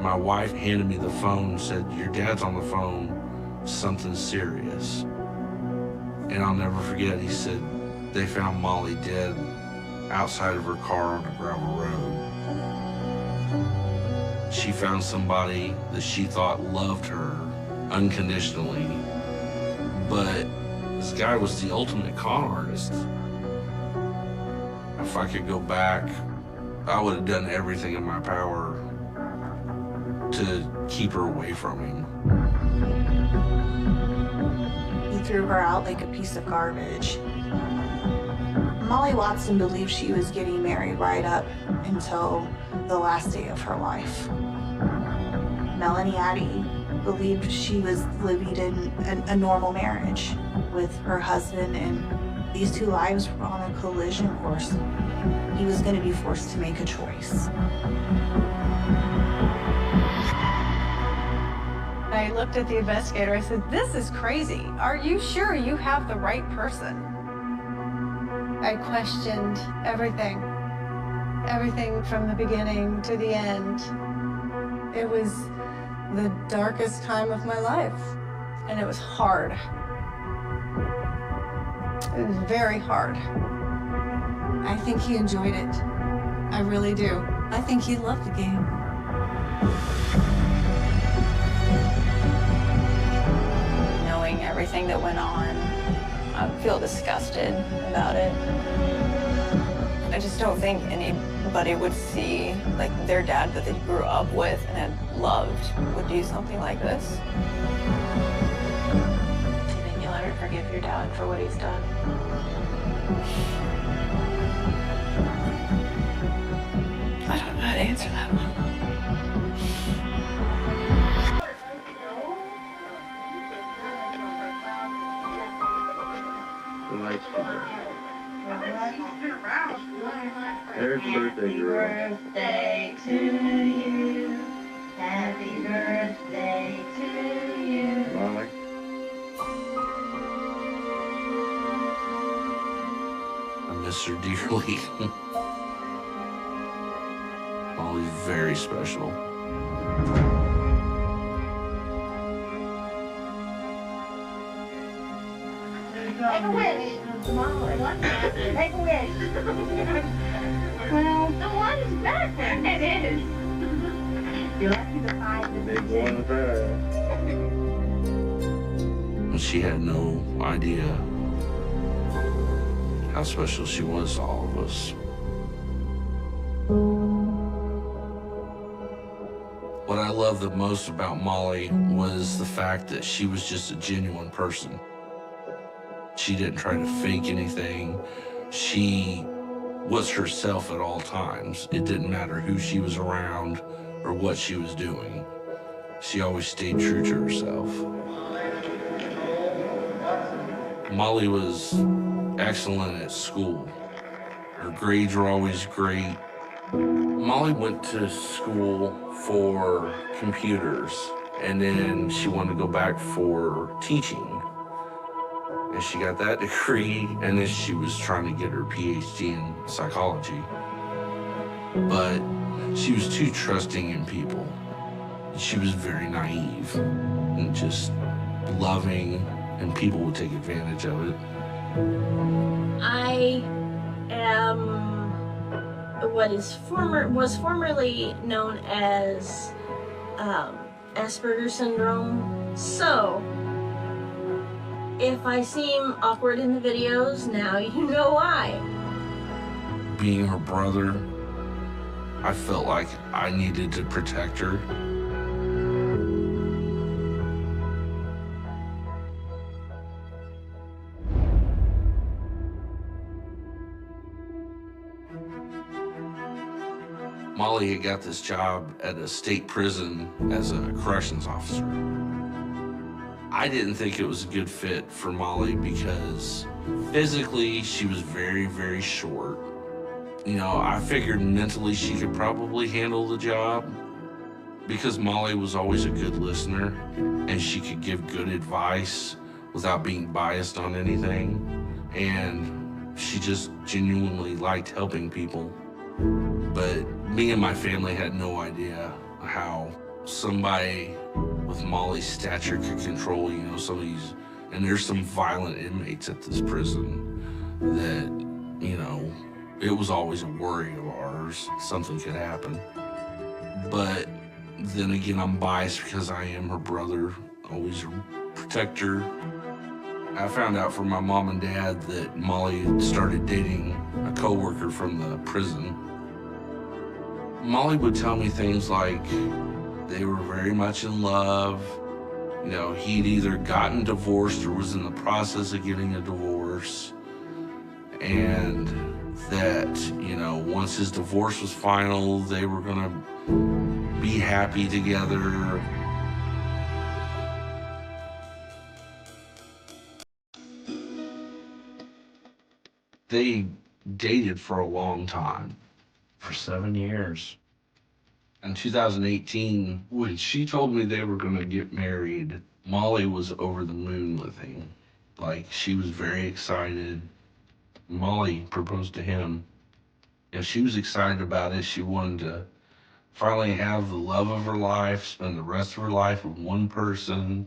My wife handed me the phone and said, "Your dad's on the phone, something serious." And I'll never forget, he said, they found Molly dead outside of her car on a gravel road. She found somebody that she thought loved her unconditionally, but this guy was the ultimate con artist. If I could go back, I would have done everything in my power to keep her away from him. He threw her out like a piece of garbage. Molly Watson believed she was getting married right up until the last day of her life. Melanie Addy believed she was living in a normal marriage with her husband, and these two lives were on a collision course. He was going to be forced to make a choice. I looked at the investigator, I said, "This is crazy. Are you sure you have the right person?" I questioned everything from the beginning to the end. It was the darkest time of my life, and it was hard. It was very hard. I think he enjoyed it. I really do. I think he loved the game. Knowing everything that went on, I feel disgusted about it. I just don't think anybody would see, like, their dad that they grew up with and had loved would do something like this. Do you think you'll ever forgive your dad for what he's done? I don't know how to answer that one. There's birthday girl. Birthday to you. Happy birthday to you. Molly. I miss her dearly. Molly's very special. Make a wish. Molly, what's that? Make a wish. Well, the one is backwards. It is. You're lucky the 5 is Big boy in the fire. And she had no idea how special she was to all of us. What I loved the most about Molly was the fact that she was just a genuine person. She didn't try to fake anything. She was herself at all times. It didn't matter who she was around or what she was doing. She always stayed true to herself. Molly was excellent at school. Her grades were always great. Molly went to school for computers, and then she wanted to go back for teaching. And she got that degree, and then she was trying to get her PhD in psychology. But she was too trusting in people. She was very naive and just loving, and people would take advantage of it. I am what was formerly known as Asperger's syndrome. So, if I seem awkward in the videos, now you know why. Being her brother, I felt like I needed to protect her. Molly had got this job at a state prison as a corrections officer. I didn't think it was a good fit for Molly because physically she was very, very short. You know, I figured mentally she could probably handle the job because Molly was always a good listener and she could give good advice without being biased on anything. And she just genuinely liked helping people. But me and my family had no idea how somebody with Molly's stature could control, some of these, and there's some violent inmates at this prison that, it was always a worry of ours. Something could happen. But then again, I'm biased because I am her brother, always her protector. I found out from my mom and dad that Molly had started dating a coworker from the prison. Molly would tell me things like they were very much in love. He'd either gotten divorced or was in the process of getting a divorce. And that, once his divorce was final, they were gonna be happy together. They dated for a long time, for 7 years. In 2018, when she told me they were gonna get married, Molly was over the moon with him. Like, she was very excited. Molly proposed to him. She was excited about it. She wanted to finally have the love of her life, spend the rest of her life with one person.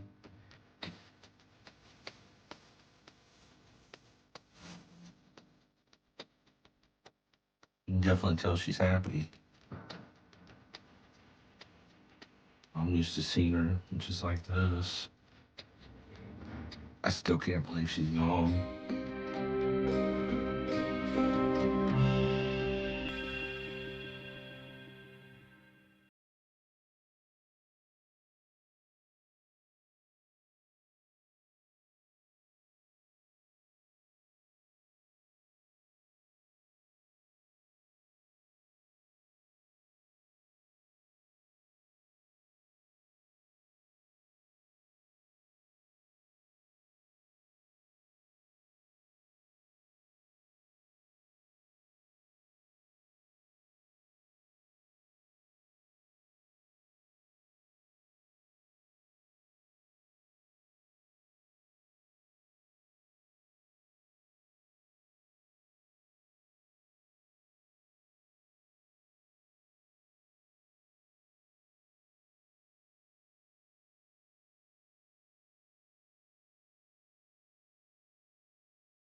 You can definitely tell she's happy. I'm used to seeing her just like this. I still can't believe she's gone.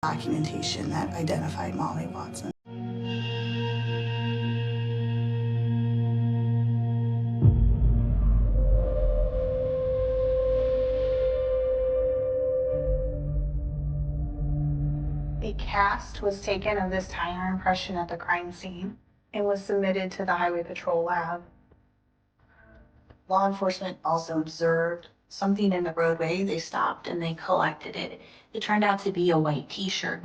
Documentation that identified Molly Watson. A cast was taken of this tire impression at the crime scene and was submitted to the Highway Patrol lab. Law enforcement also observed something in the roadway. They stopped and they collected it. It turned out to be a white t-shirt.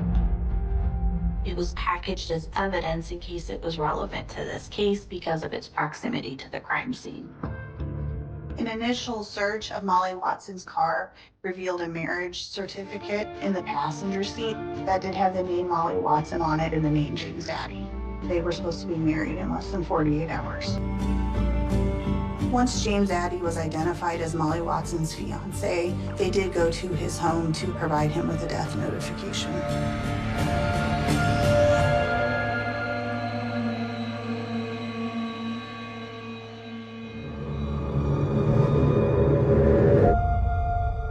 It was packaged as evidence in case it was relevant to this case because of its proximity to the crime scene. An initial search of Molly Watson's car revealed a marriage certificate in the passenger seat that did have the name Molly Watson on it and the name James Addy. They were supposed to be married in less than 48 hours. Once James Addy was identified as Molly Watson's fiance, they did go to his home to provide him with a death notification.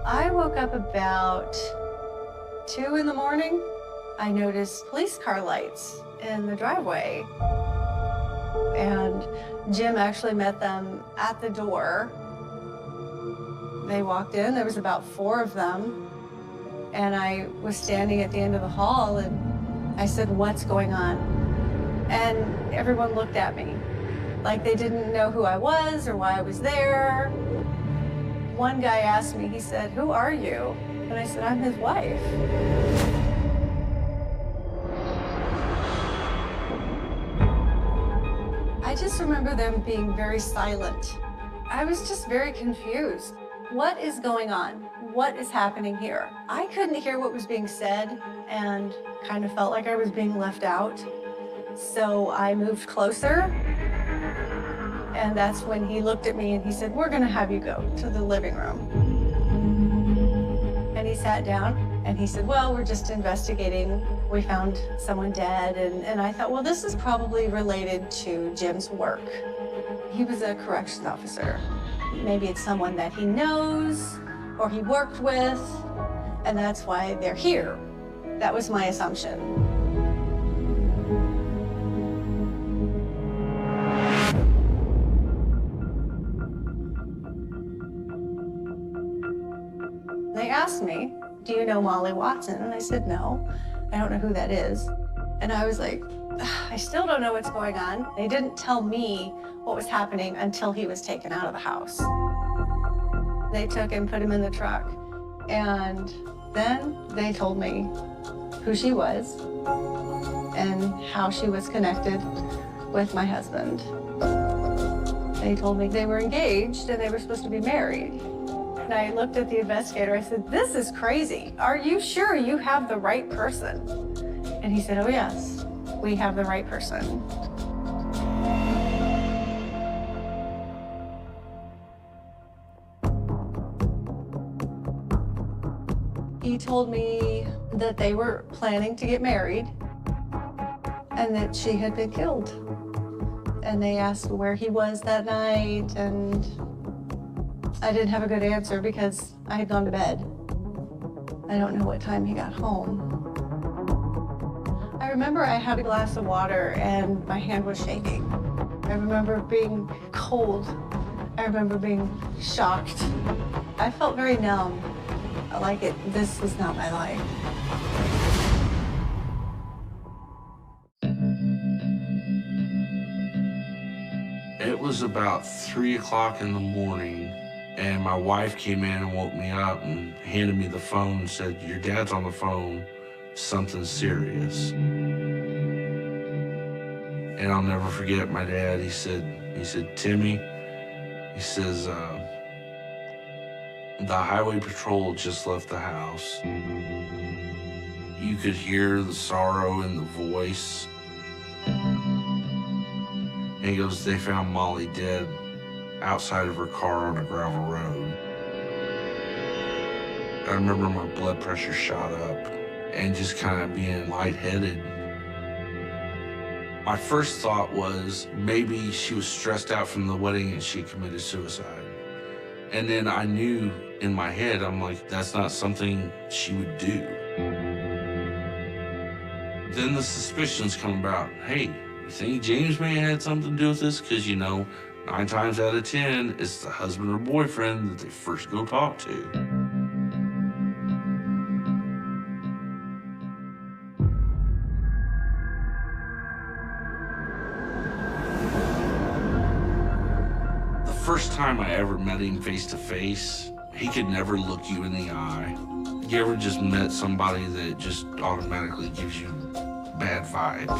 I woke up about 2 in the morning. I noticed police car lights in the driveway. And Jim actually met them at the door. They walked in, there was about 4 of them. And I was standing at the end of the hall and I said, "What's going on?" And everyone looked at me like they didn't know who I was or why I was there. One guy asked me, he said, "Who are you?" And I said, "I'm his wife." I just remember them being very silent. I was just very confused. What is going on? What is happening here? I couldn't hear what was being said and kind of felt like I was being left out. So I moved closer. And that's when he looked at me and he said, "We're gonna have you go to the living room." And he sat down and he said, "Well, we're just investigating. We found someone dead." And I thought, well, this is probably related to Jim's work. He was a corrections officer. Maybe it's someone that he knows or he worked with, and that's why they're here. That was my assumption. They asked me, do you know Molly Watson? And I said, no, I don't know who that is. And I was like, I still don't know what's going on. They didn't tell me what was happening until he was taken out of the house. They took him, put him in the truck, and then they told me who she was and how she was connected with my husband. They told me they were engaged and they were supposed to be married. And I looked at the investigator, I said, this is crazy. Are you sure you have the right person? And he said, oh yes, we have the right person. He told me that they were planning to get married and that she had been killed. And they asked where he was that night, and I didn't have a good answer because I had gone to bed. I don't know what time he got home. I remember I had a glass of water and my hand was shaking. I remember being cold. I remember being shocked. I felt very numb. Like this was not my life. It was about 3 o'clock in the morning, and my wife came in and woke me up and handed me the phone and said, your dad's on the phone, something serious. And I'll never forget my dad, he said, Timmy, he says, the highway patrol just left the house. You could hear the sorrow in the voice. And he goes, they found Molly dead outside of her car on a gravel road. I remember my blood pressure shot up and just kind of being lightheaded. My first thought was maybe she was stressed out from the wedding and she committed suicide. And then I knew in my head, I'm like, that's not something she would do. Then the suspicions come about, hey, you think James may have had something to do with this? Because, 9 times out of 10, it's the husband or boyfriend that they first go talk to. The first time I ever met him face to face, he could never look you in the eye. You ever just met somebody that just automatically gives you bad vibes?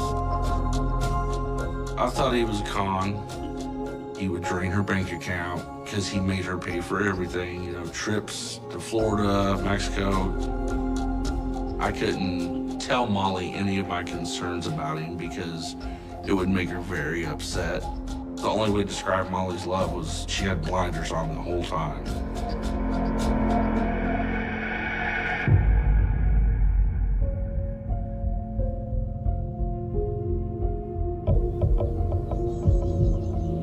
I thought he was a con. He would drain her bank account because he made her pay for everything, trips to Florida, Mexico. I couldn't tell Molly any of my concerns about him because it would make her very upset. The only way to describe Molly's love was she had blinders on the whole time.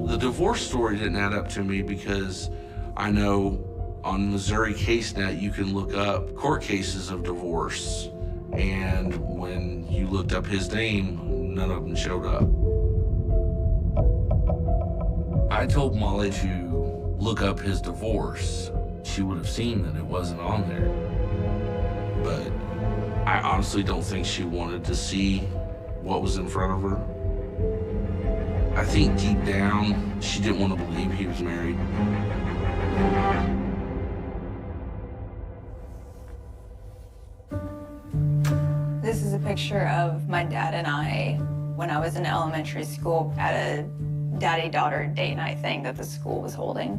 The divorce story didn't add up to me because I know on Missouri CaseNet you can look up court cases of divorce, and when you looked up his name, none of them showed up. I told Molly to look up his divorce. She would have seen that it wasn't on there. But I honestly don't think she wanted to see what was in front of her. I think deep down, she didn't want to believe he was married. This is a picture of my dad and I when I was in elementary school at a daddy-daughter date night thing that the school was holding.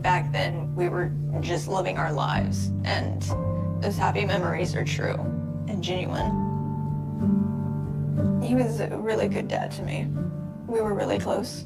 Back then, we were just living our lives, and those happy memories are true and genuine. He was a really good dad to me. We were really close.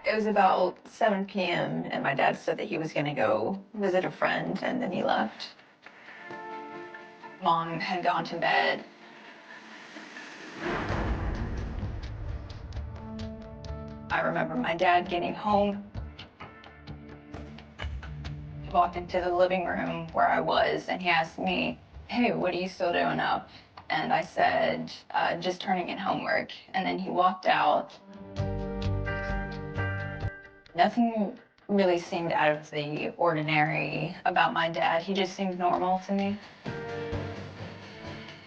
It was about 7 p.m. and my dad said that he was gonna go visit a friend and then he left. Mom had gone to bed. I remember my dad getting home. He walked into the living room where I was and he asked me, "Hey, what are you still doing up?" And I said, "Just turning in homework." And then he walked out. Nothing really seemed out of the ordinary about my dad. He just seemed normal to me.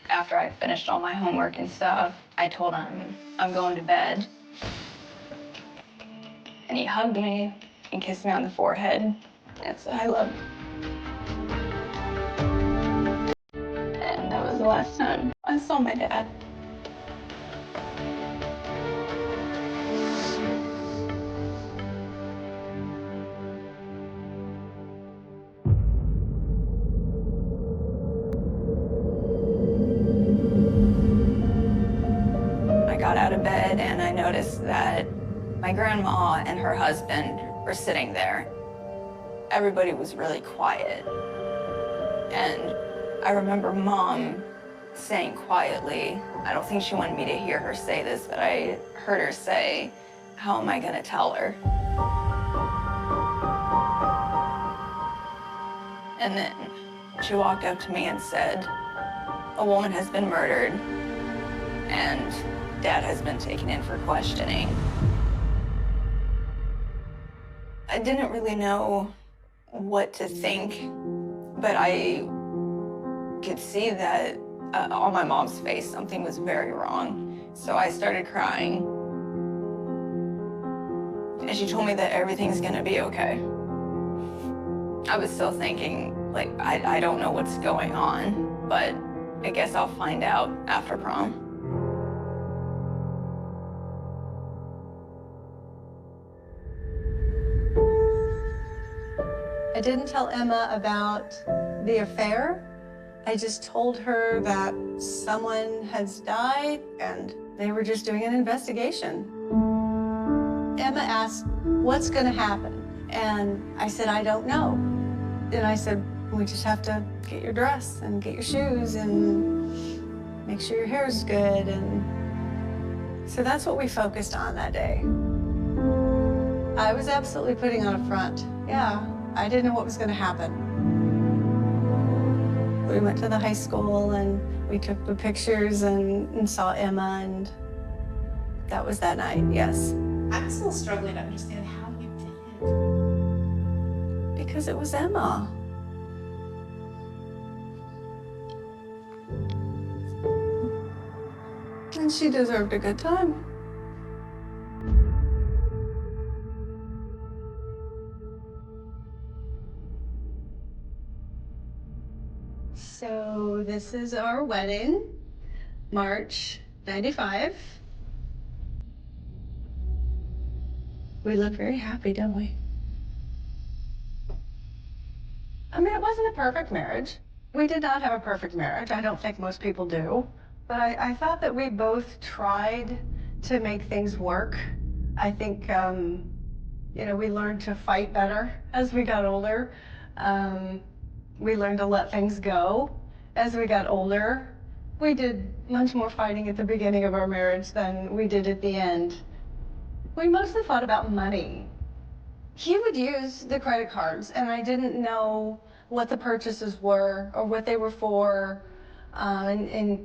After I finished all my homework and stuff, I told him I'm going to bed. And he hugged me and kissed me on the forehead and said, "I love you." And that was the last time I saw my dad. I got out of bed and I noticed that my grandma and her husband were sitting there. Everybody was really quiet. And I remember Mom saying quietly, I don't think she wanted me to hear her say this, but I heard her say, "How am I gonna tell her?" And then she walked up to me and said, "A woman has been murdered and Dad has been taken in for questioning." I didn't really know what to think, but I could see that on my mom's face something was very wrong. So I started crying. And she told me that everything's gonna be okay. I was still thinking, like, I don't know what's going on, but I guess I'll find out after prom. I didn't tell Emma about the affair. I just told her that someone has died and they were just doing an investigation. Emma asked, "What's going to happen?" And I said, "I don't know." And I said, "We just have to get your dress and get your shoes and make sure your hair is good." And so that's what we focused on that day. I was absolutely putting on a front. Yeah, I didn't know what was going to happen. We went to the high school and we took the pictures and saw Emma, and that was that night, yes. I'm still struggling to understand how you did it. Because it was Emma. And she deserved a good time. So this is our wedding, March '95. We look very happy, don't we? I mean, it wasn't a perfect marriage. We did not have a perfect marriage. I don't think most people do. But I thought that we both tried to make things work. I think, we learned to fight better as we got older. We learned to let things go as we got older. We did much more fighting at the beginning of our marriage than we did at the end. We mostly fought about money. He would use the credit cards, and I didn't know what the purchases were or what they were for. And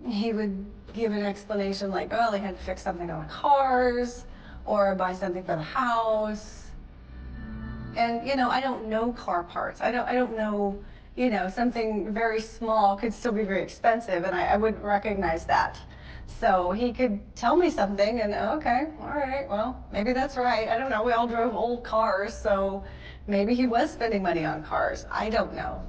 he would give an explanation like, "Oh, they had to fix something on the cars or buy something for the house." And, I don't know car parts. I don't know, something very small could still be very expensive, and I wouldn't recognize that. So he could tell me something and, okay, all right, well, maybe that's right. I don't know. We all drove old cars, so maybe he was spending money on cars. I don't know.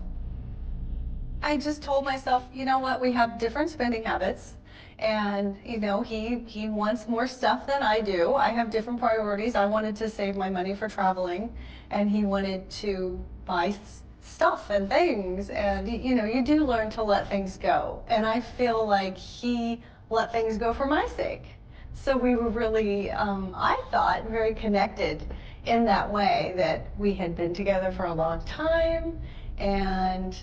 I just told myself, you know what, we have different spending habits. And, he wants more stuff than I do. I have different priorities. I wanted to save my money for traveling, and he wanted to buy stuff and things. And, you do learn to let things go. And I feel like he let things go for my sake. So we were really, I thought, very connected in that way, that we had been together for a long time and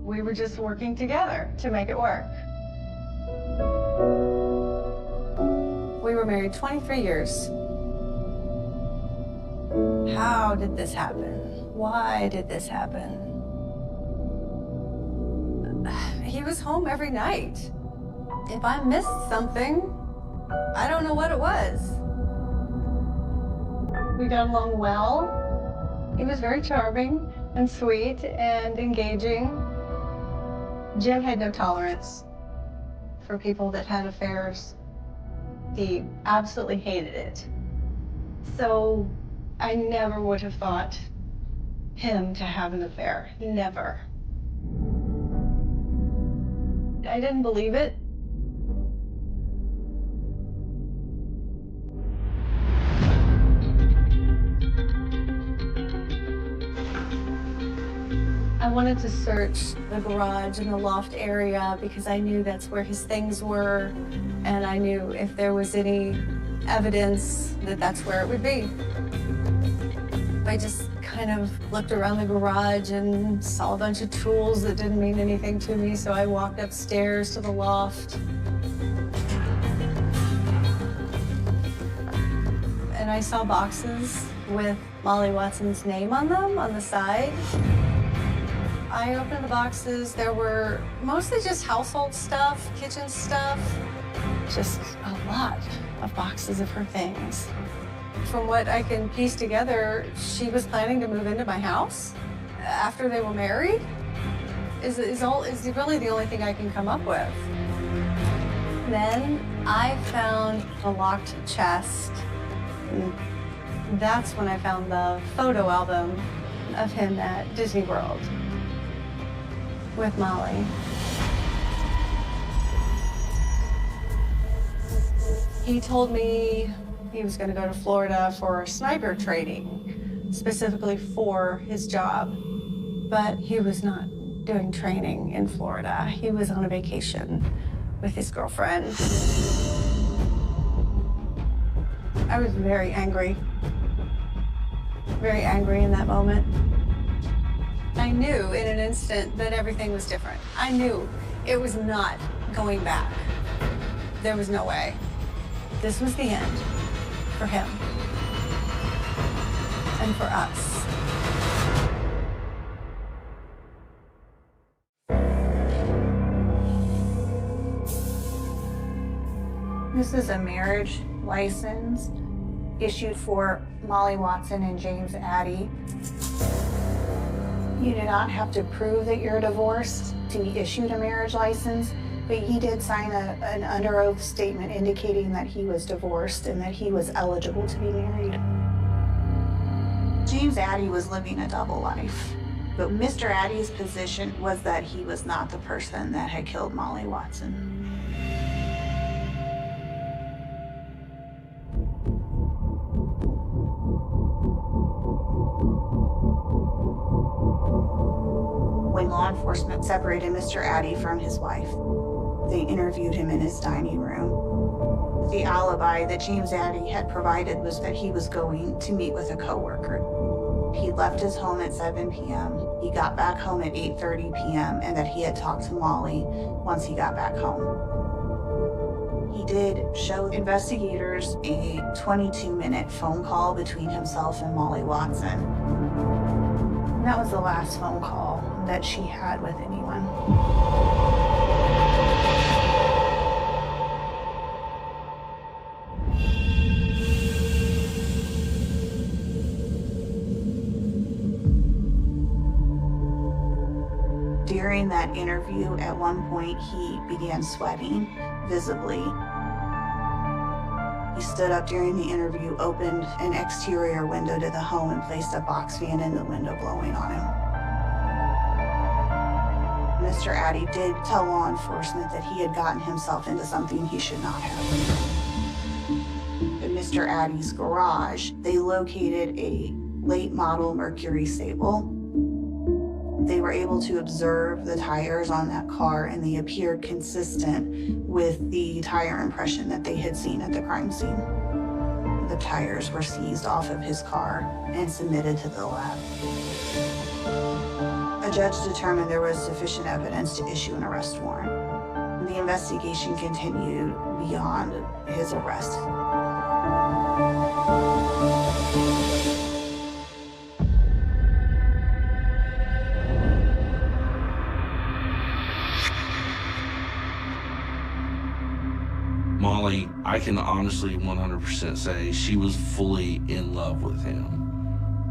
we were just working together to make it work. We were married 23 years. How did this happen? Why did this happen? He was home every night. If I missed something, I don't know what it was. We got along well. He was very charming and sweet and engaging. Jim had no tolerance for people that had affairs. He absolutely hated it. So I never would have thought him to have an affair. Never. I didn't believe it. I wanted to search the garage and the loft area because I knew that's where his things were, and I knew if there was any evidence that that's where it would be. I just kind of looked around the garage and saw a bunch of tools that didn't mean anything to me, so I walked upstairs to the loft. And I saw boxes with Molly Watson's name on them on the side. I opened the boxes. There were mostly just household stuff, kitchen stuff, just a lot of boxes of her things. From what I can piece together, she was planning to move into my house after they were married. Is really the only thing I can come up with. Then I found a locked chest. And that's when I found the photo album of him at Disney World with Molly. He told me he was going to go to Florida for sniper training, specifically for his job. But he was not doing training in Florida. He was on a vacation with his girlfriend. I was very angry in that moment. I knew in an instant that everything was different. I knew it was not going back. There was no way. This was the end for him and for us. This is a marriage license issued for Molly Watson and James Addy. You do not have to prove that you're divorced to be issued a marriage license, but he did sign an under oath statement indicating that he was divorced and that he was eligible to be married. James Addy was living a double life, but Mr. Addy's position was that he was not the person that had killed Molly Watson. When law enforcement separated Mr. Addy from his wife, they interviewed him in his dining room. The alibi that James Addy had provided was that he was going to meet with a coworker. He left his home at 7 p.m. He got back home at 8:30 p.m. and that he had talked to Molly once he got back home. He did show investigators a 22-minute phone call between himself and Molly Watson. And that was the last phone call that she had with anyone. During that interview, at one point, he began sweating visibly. He stood up during the interview, opened an exterior window to the home, and placed a box fan in the window, blowing on him. Mr. Addy did tell law enforcement that he had gotten himself into something he should not have. In Mr. Addy's garage, they located a late model Mercury Sable. They were able to observe the tires on that car, and they appeared consistent with the tire impression that they had seen at the crime scene. The tires were seized off of his car and submitted to the lab. A judge determined there was sufficient evidence to issue an arrest warrant. The investigation continued beyond his arrest. Molly, I can honestly 100% say she was fully in love with him.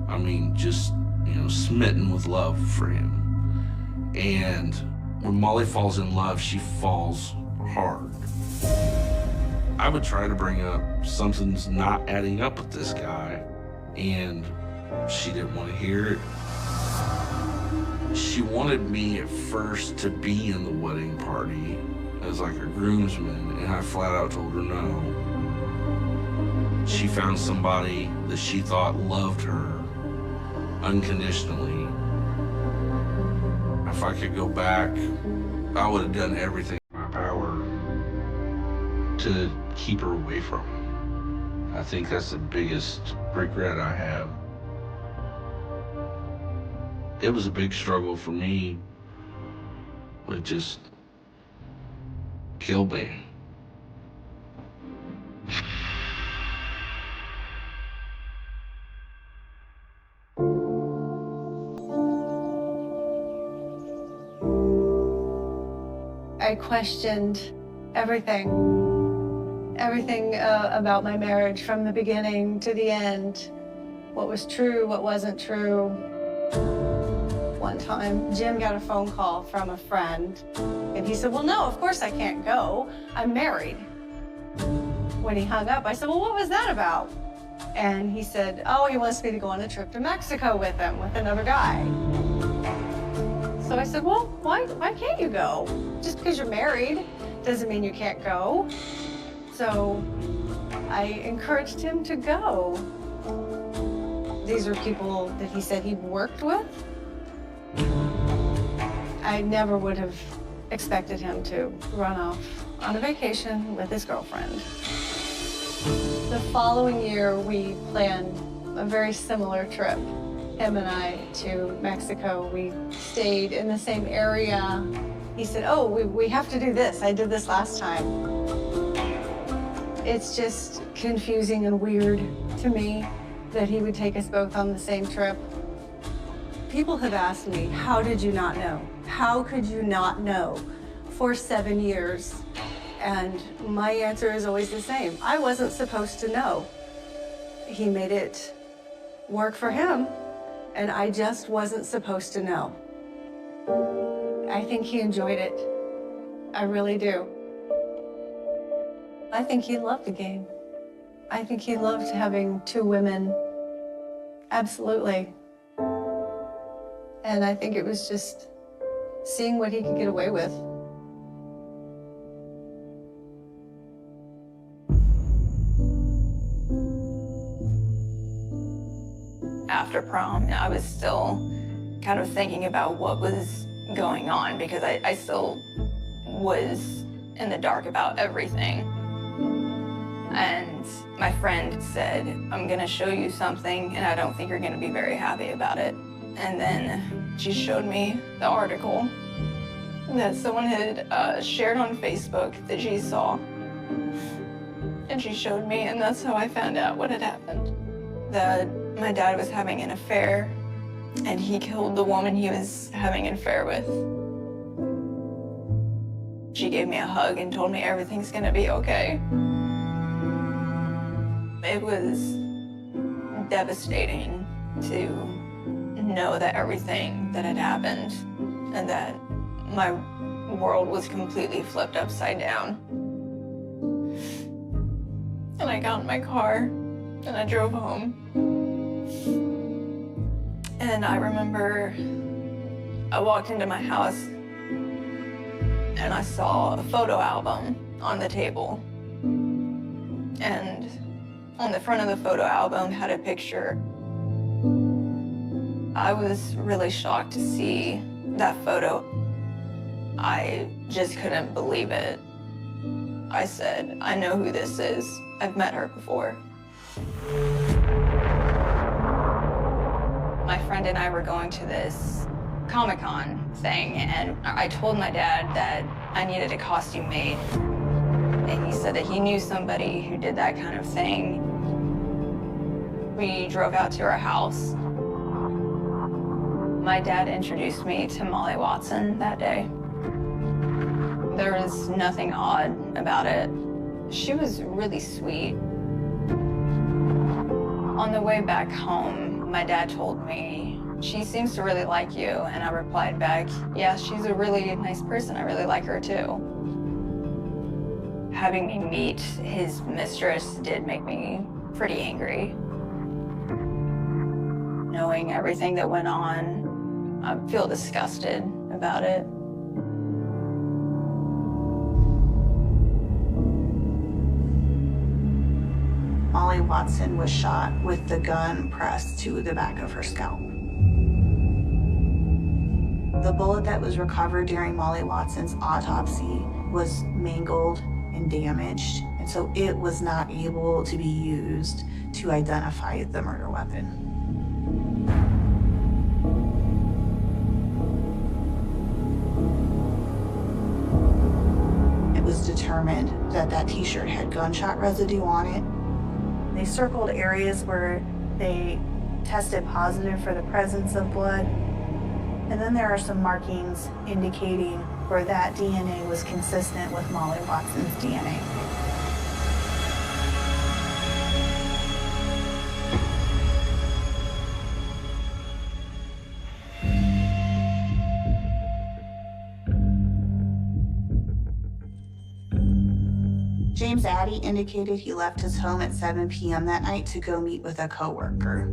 I mean, just, smitten with love for him. And when Molly falls in love, she falls hard. I would try to bring up something's not adding up with this guy, and she didn't want to hear it. She wanted me at first to be in the wedding party as like a groomsman, and I flat out told her no. She found somebody that she thought loved her unconditionally. If I could go back, I would have done everything in my power to keep her away from him. I think that's the biggest regret I have. It was a big struggle for me. It just killed me. I questioned everything about my marriage from the beginning to the end. What was true, what wasn't true. One time, Jim got a phone call from a friend, and he said, well, no, of course I can't go. I'm married. When he hung up, I said, well, what was that about? And he said, oh, he wants me to go on a trip to Mexico with him, with another guy. So I said, well, why can't you go? Just because you're married doesn't mean you can't go. So I encouraged him to go. These are people that he said he'd worked with. I never would have expected him to run off on a vacation with his girlfriend. The following year, we planned a very similar trip, him and I, to Mexico. We stayed in the same area. He said, oh, we have to do this. I did this last time. It's just confusing and weird to me that he would take us both on the same trip. People have asked me, how did you not know? How could you not know for 7 years? And my answer is always the same. I wasn't supposed to know. He made it work for him, and I just wasn't supposed to know. I think he enjoyed it. I really do. I think he loved the game. I think he loved having two women. Absolutely. And I think it was just seeing what he could get away with. After prom, I was still kind of thinking about what was going on because I still was in the dark about everything. And my friend said, I'm gonna show you something and I don't think you're gonna be very happy about it. And then she showed me the article that someone had shared on Facebook that she saw. And she showed me, and that's how I found out what had happened. That my dad was having an affair, and he killed the woman he was having an affair with. She gave me a hug and told me everything's gonna be okay. It was devastating to know that everything that had happened and that my world was completely flipped upside down. And I got in my car and I drove home. And I remember I walked into my house and I saw a photo album on the table. And on the front of the photo album had a picture I was really shocked to see that photo. I just couldn't believe it. I said, I know who this is. I've met her before. My friend and I were going to this Comic-Con thing, and I told my dad that I needed a costume made. And he said that he knew somebody who did that kind of thing. We drove out to her house. My dad introduced me to Molly Watson that day. There was nothing odd about it. She was really sweet. On the way back home, my dad told me, she seems to really like you, and I replied back, yeah, she's a really nice person. I really like her too. Having me meet his mistress did make me pretty angry. Knowing everything that went on, I feel disgusted about it. Molly Watson was shot with the gun pressed to the back of her scalp. The bullet that was recovered during Molly Watson's autopsy was mangled and damaged, and so it was not able to be used to identify the murder weapon. It was determined that that t-shirt had gunshot residue on it. They circled areas where they tested positive for the presence of blood. And then there are some markings indicating where that DNA was consistent with Molly Watson's DNA. James Addy indicated he left his home at 7 p.m. that night to go meet with a coworker.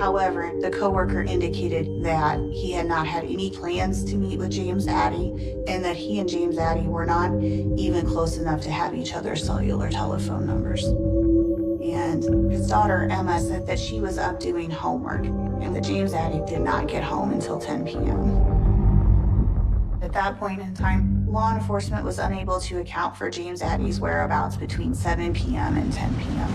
However, the coworker indicated that he had not had any plans to meet with James Addy and that he and James Addy were not even close enough to have each other's cellular telephone numbers. And his daughter, Emma, said that she was up doing homework and that James Addy did not get home until 10 p.m. At that point in time, law enforcement was unable to account for James Addy's whereabouts between 7 p.m. and 10 p.m.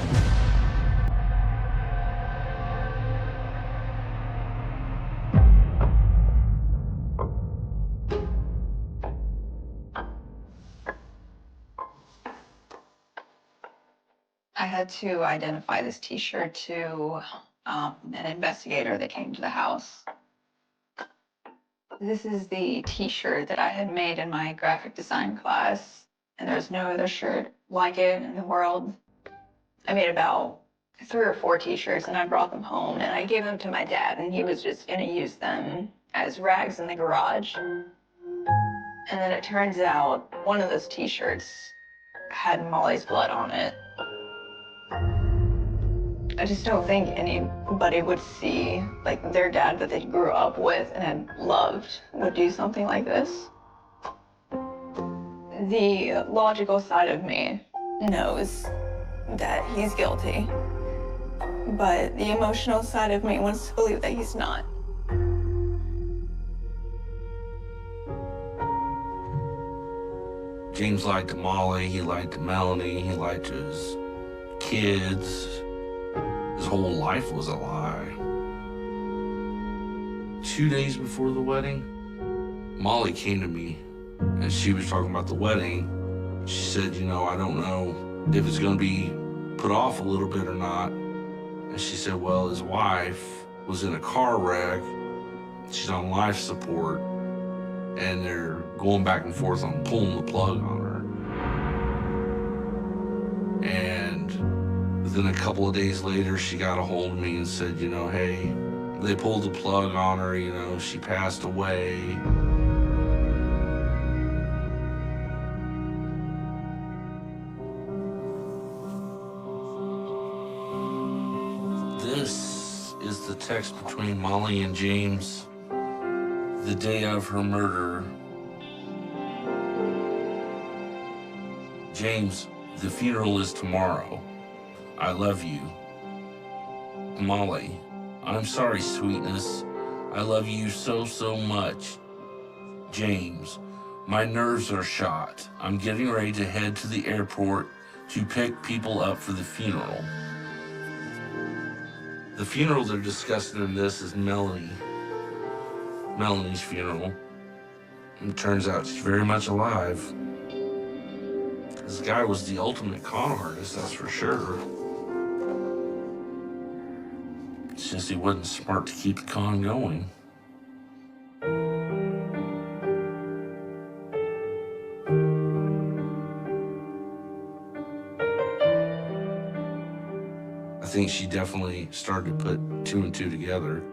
I had to identify this t-shirt to an investigator that came to the house. This is the t-shirt that I had made in my graphic design class, and there's no other shirt like it in the world. I made about 3 or 4 t-shirts, and I brought them home, and I gave them to my dad, and he was just gonna use them as rags in the garage. And then it turns out one of those t-shirts had Molly's blood on it. I just don't think anybody would see, like, their dad that they grew up with and had loved would do something like this. The logical side of me knows that he's guilty, but the emotional side of me wants to believe that he's not. James lied to Molly, he lied to Melanie, he lied to his kids. His whole life was a lie. 2 days before the wedding, Molly came to me and she was talking about the wedding. She said, you know, I don't know if it's gonna be put off a little bit or not. And she said, well, his wife was in a car wreck. She's on life support and they're going back and forth on pulling the plug on her. And then a couple of days later, she got a hold of me and said, you know, hey, they pulled the plug on her, you know, she passed away. This is the text between Molly and James the day of her murder. James, the funeral is tomorrow. I love you. Molly, I'm sorry, sweetness. I love you so, so much. James, my nerves are shot. I'm getting ready to head to the airport to pick people up for the funeral. The funeral they're discussing in this is Melanie's funeral. And it turns out she's very much alive. This guy was the ultimate con artist, that's for sure. It's just he wasn't smart to keep the con going. I think she definitely started to put 2 and 2 together.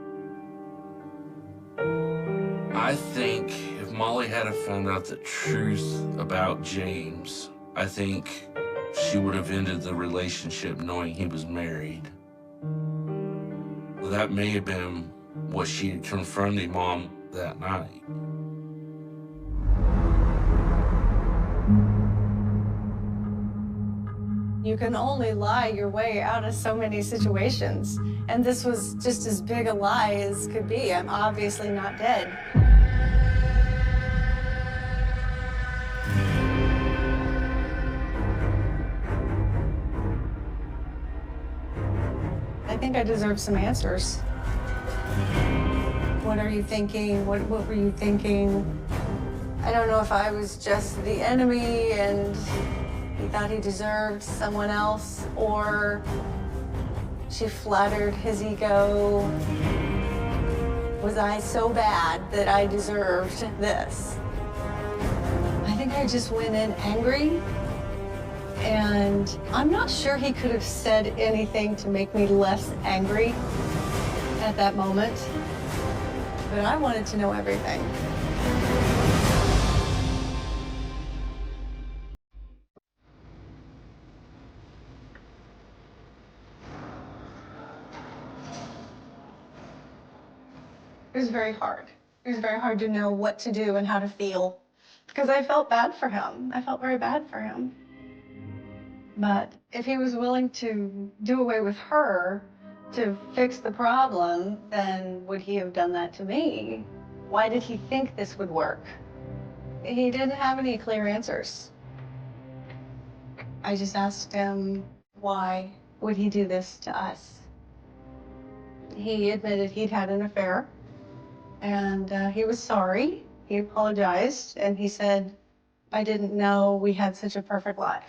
I think if Molly had found out the truth about James, I think she would have ended the relationship knowing he was married. That may have been what she had confronted Mom that night. You can only lie your way out of so many situations. And this was just as big a lie as could be. I'm obviously not dead. I think I deserve some answers. What are you thinking? What were you thinking? I don't know if I was just the enemy and he thought he deserved someone else, or she flattered his ego. Was I so bad that I deserved this? I think I just went in angry, and I'm not sure he could have said anything to make me less angry at that moment, but I wanted to know everything. It was very hard. It was very hard to know what to do and how to feel, because I felt bad for him. I felt very bad for him. But if he was willing to do away with her to fix the problem, then would he have done that to me? Why did he think this would work? He didn't have any clear answers. I just asked him, why would he do this to us? He admitted he'd had an affair. And he was sorry. He apologized, and he said, I didn't know we had such a perfect life.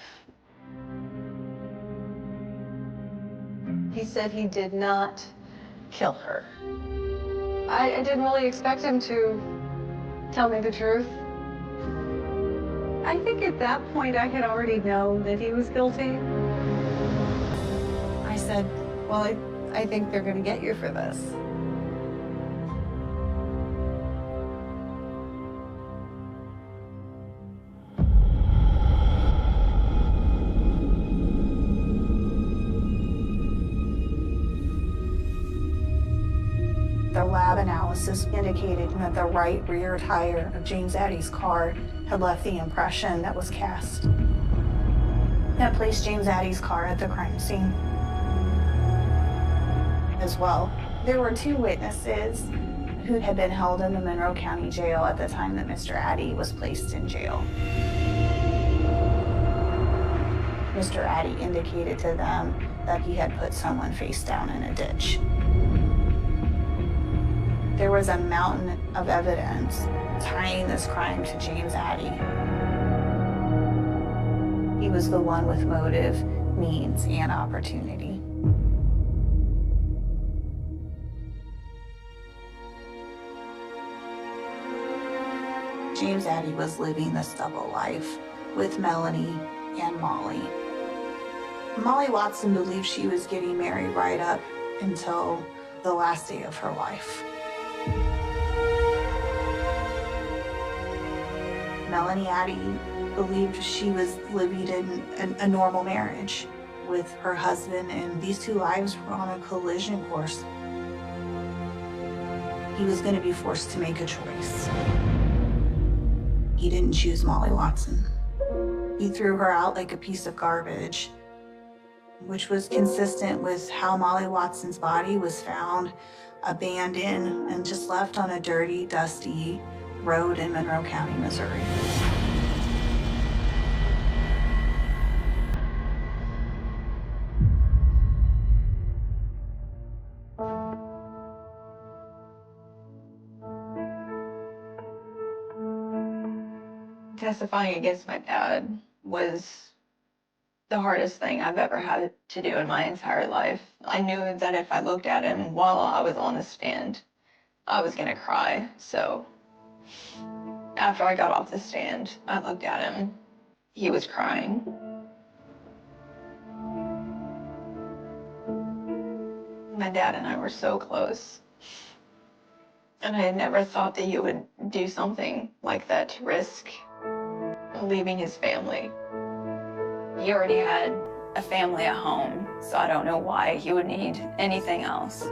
He said he did not kill her. I didn't really expect him to tell me the truth. I think at that point I had already known that he was guilty. I said, well, I think they're going to get you for this. The lab analysis indicated that the right rear tire of James Addy's car had left the impression that was cast. That placed James Addy's car at the crime scene. As well, there were 2 witnesses who had been held in the Monroe County Jail at the time that Mr. Addy was placed in jail. Mr. Addy indicated to them that he had put someone face down in a ditch. There was a mountain of evidence tying this crime to James Addy. He was the one with motive, means, and opportunity. James Addy was living this double life with Melanie and Molly. Molly Watson believed she was getting married right up until the last day of her life. Melanie Addy believed she was living in a normal marriage with her husband, and these 2 lives were on a collision course. He was going to be forced to make a choice. He didn't choose Molly Watson. He threw her out like a piece of garbage. which was consistent with how Molly Watson's body was found abandoned and just left on a dirty, dusty road in Monroe County, Missouri. Testifying against my dad was the hardest thing I've ever had to do in my entire life. I knew that if I looked at him while I was on the stand, I was gonna cry. So after I got off the stand, I looked at him. He was crying. My dad and I were so close. And I had never thought that he would do something like that to risk leaving his family. He already had a family at home, so I don't know why he would need anything else.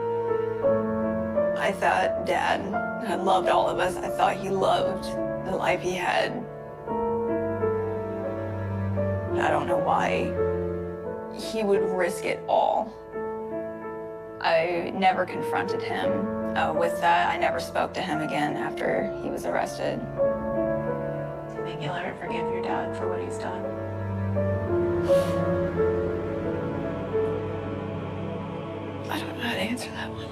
I thought Dad had loved all of us. I thought he loved the life he had. I don't know why he would risk it all. I never confronted him with that. I never spoke to him again after he was arrested. Do you think you'll ever forgive your dad for what he's done? I don't know how to answer that one.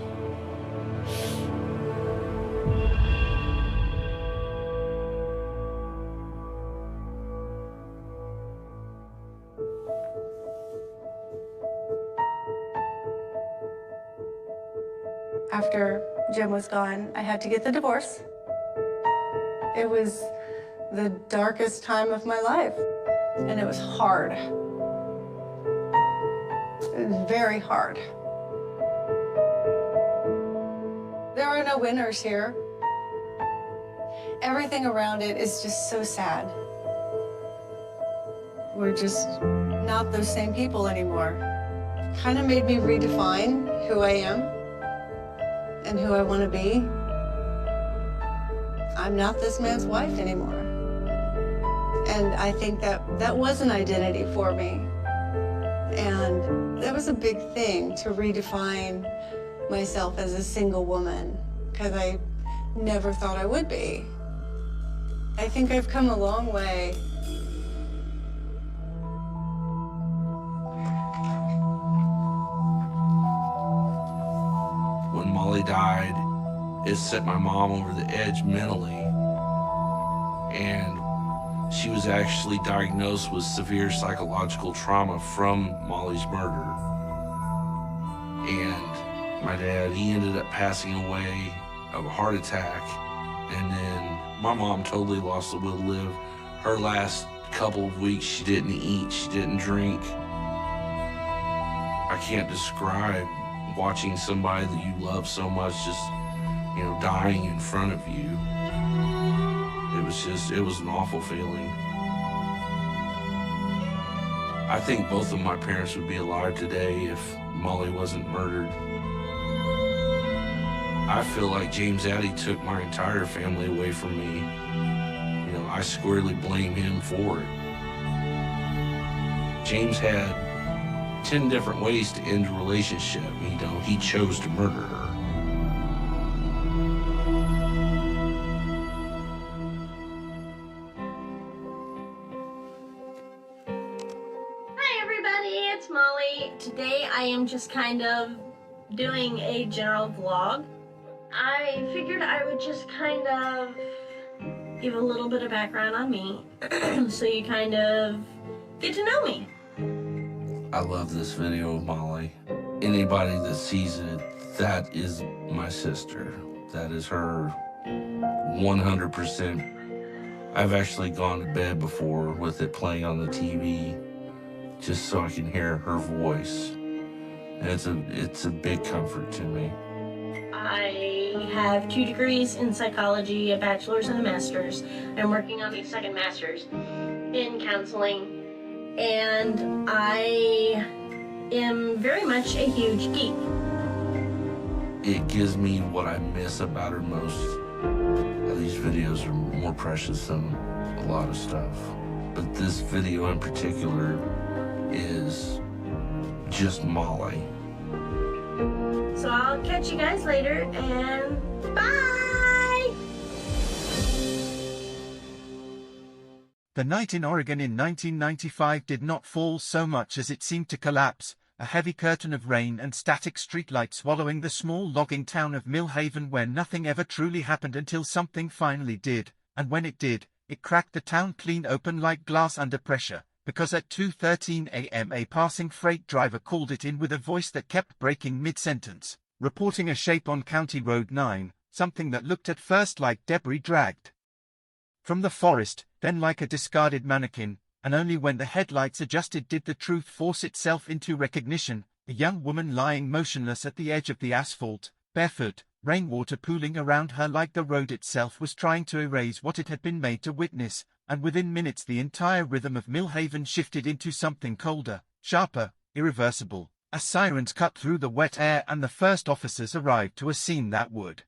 After Jim was gone, I had to get the divorce. It was the darkest time of my life, and it was hard. It was very hard. There are no winners here. Everything around it is just so sad. We're just not those same people anymore. Kind of made me redefine who I am and who I want to be. I'm not this man's wife anymore. And I think that was an identity for me. And that was a big thing, to redefine myself as a single woman, because I never thought I would be. I think I've come a long way. When Molly died, it set my mom over the edge mentally. And she was actually diagnosed with severe psychological trauma from Molly's murder. And my dad, he ended up passing away of a heart attack. And then my mom totally lost the will to live. Her last couple of weeks, she didn't eat, she didn't drink. I can't describe watching somebody that you love so much just, you know, dying in front of you. It was an awful feeling. I think both of my parents would be alive today if Molly wasn't murdered. I feel like James Addy took my entire family away from me. You know, I squarely blame him for it. James had 10 different ways to end a relationship. You know, he chose to murder her. Hi everybody, it's Molly. Today I am just kind of doing a general vlog. I figured I would just kind of give a little bit of background on me so you kind of get to know me. I love this video of Molly. Anybody that sees it, that is my sister. That is her 100%. I've actually gone to bed before with it playing on the TV just so I can hear her voice. And it's a big comfort to me. I have 2 degrees in psychology, a bachelor's and a master's. I'm working on a second master's in counseling. And I am very much a huge geek. It gives me what I miss about her most. These videos are more precious than a lot of stuff. But this video in particular is just Molly. So I'll catch you guys later, and bye! The night in Oregon in 1995 did not fall so much as it seemed to collapse, a heavy curtain of rain and static streetlights swallowing the small logging town of Millhaven, where nothing ever truly happened until something finally did, and when it did, it cracked the town clean open like glass under pressure, because at 2:13 a.m. a passing freight driver called it in with a voice that kept breaking mid-sentence, reporting a shape on County Road 9, something that looked at first like debris dragged from the forest, then like a discarded mannequin, and only when the headlights adjusted did the truth force itself into recognition: a young woman lying motionless at the edge of the asphalt, barefoot, rainwater pooling around her like the road itself was trying to erase what it had been made to witness, and within minutes the entire rhythm of Millhaven shifted into something colder, sharper, irreversible, as sirens cut through the wet air and the first officers arrived to a scene that would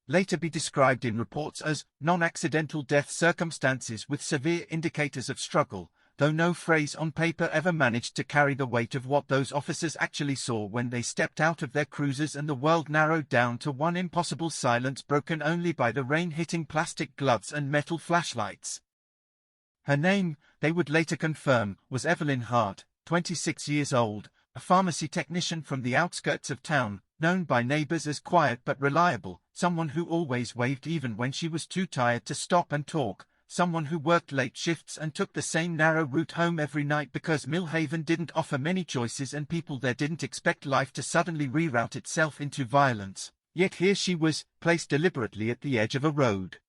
later be described in reports as non-accidental death circumstances with severe indicators of struggle, though no phrase on paper ever managed to carry the weight of what those officers actually saw when they stepped out of their cruisers and the world narrowed down to one impossible silence broken only by the rain hitting plastic gloves and metal flashlights. Her name, they would later confirm, was Evelyn Hart, 26 years old, a pharmacy technician from the outskirts of town, known by neighbors as quiet but reliable, someone who always waved even when she was too tired to stop and talk, someone who worked late shifts and took the same narrow route home every night because Millhaven didn't offer many choices and people there didn't expect life to suddenly reroute itself into violence. Yet here she was, placed deliberately at the edge of a road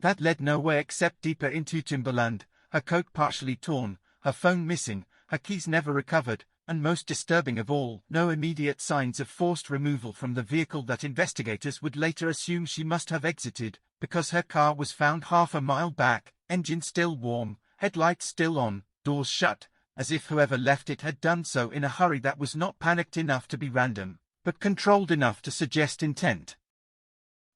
that led nowhere except deeper into timberland, her coat partially torn, her phone missing, her keys never recovered, and most disturbing of all, no immediate signs of forced removal from the vehicle that investigators would later assume she must have exited, because her car was found half a mile back, engine still warm, headlights still on, doors shut, as if whoever left it had done so in a hurry that was not panicked enough to be random, but controlled enough to suggest intent.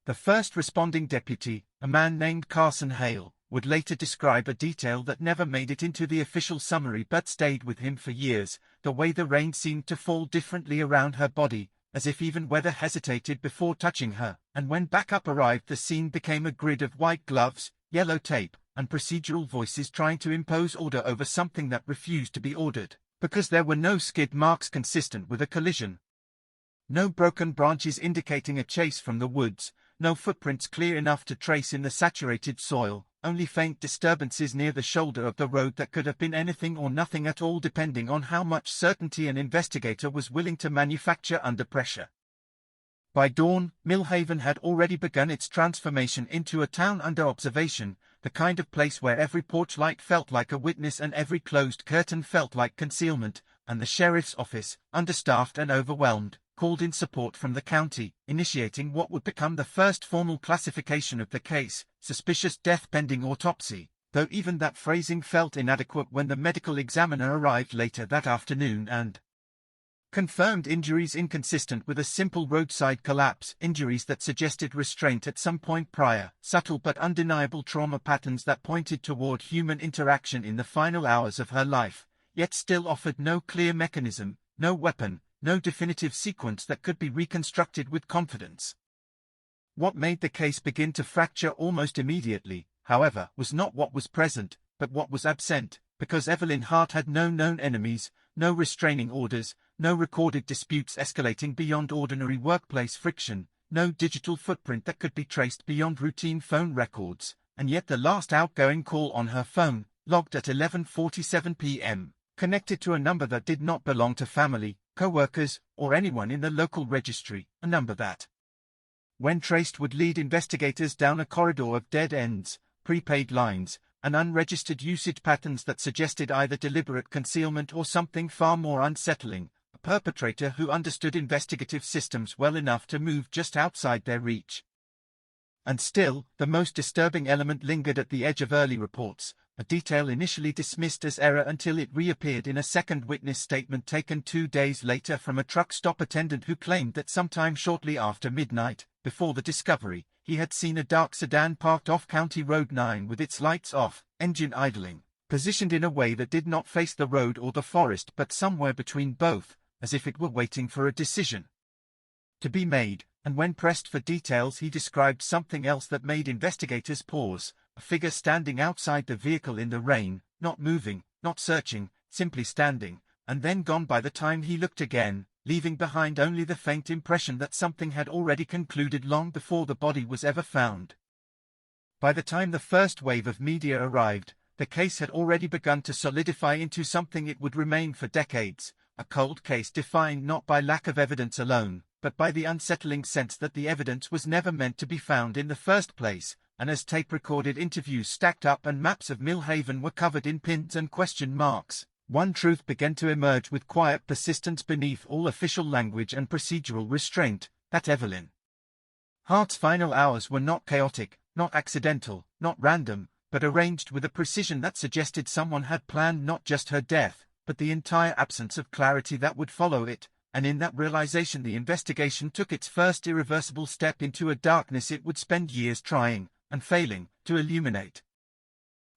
The first responding deputy, a man named Carson Hale, would later describe a detail that never made it into the official summary but stayed with him for years: the way the rain seemed to fall differently around her body, as if even weather hesitated before touching her, and when backup arrived the scene became a grid of white gloves, yellow tape, and procedural voices trying to impose order over something that refused to be ordered, because there were no skid marks consistent with a collision, no broken branches indicating a chase from the woods, no footprints clear enough to trace in the saturated soil, only faint disturbances near the shoulder of the road that could have been anything or nothing at all depending on how much certainty an investigator was willing to manufacture under pressure. By dawn, Millhaven had already begun its transformation into a town under observation, the kind of place where every porch light felt like a witness and every closed curtain felt like concealment, and the sheriff's office, understaffed and overwhelmed, called in support from the county, initiating what would become the first formal classification of the case, suspicious death pending autopsy, though even that phrasing felt inadequate when the medical examiner arrived later that afternoon and confirmed injuries inconsistent with a simple roadside collapse, injuries that suggested restraint at some point prior, subtle but undeniable trauma patterns that pointed toward human interaction in the final hours of her life, yet still offered no clear mechanism, no weapon, no definitive sequence that could be reconstructed with confidence. What made the case begin to fracture almost immediately, however, was not what was present, but what was absent, because Evelyn Hart had no known enemies, no restraining orders, no recorded disputes escalating beyond ordinary workplace friction, no digital footprint that could be traced beyond routine phone records, and yet the last outgoing call on her phone, logged at 11:47 p.m., connected to a number that did not belong to family, co-workers, or anyone in the local registry, a number that, when traced, would lead investigators down a corridor of dead ends, prepaid lines, and unregistered usage patterns that suggested either deliberate concealment or something far more unsettling, a perpetrator who understood investigative systems well enough to move just outside their reach. And still, the most disturbing element lingered at the edge of early reports, a detail initially dismissed as error until it reappeared in a second witness statement taken 2 days later from a truck stop attendant who claimed that sometime shortly after midnight, before the discovery, he had seen a dark sedan parked off County Road 9 with its lights off, engine idling, positioned in a way that did not face the road or the forest but somewhere between both, as if it were waiting for a decision to be made, and when pressed for details he described something else that made investigators pause, a figure standing outside the vehicle in the rain, not moving, not searching, simply standing, and then gone by the time he looked again, leaving behind only the faint impression that something had already concluded long before the body was ever found. By the time the first wave of media arrived, the case had already begun to solidify into something it would remain for decades, a cold case defined not by lack of evidence alone, but by the unsettling sense that the evidence was never meant to be found in the first place, and as tape-recorded interviews stacked up and maps of Millhaven were covered in pins and question marks, one truth began to emerge with quiet persistence beneath all official language and procedural restraint, that Evelyn Hart's final hours were not chaotic, not accidental, not random, but arranged with a precision that suggested someone had planned not just her death, but the entire absence of clarity that would follow it, and in that realization the investigation took its first irreversible step into a darkness it would spend years trying, and failing, to illuminate.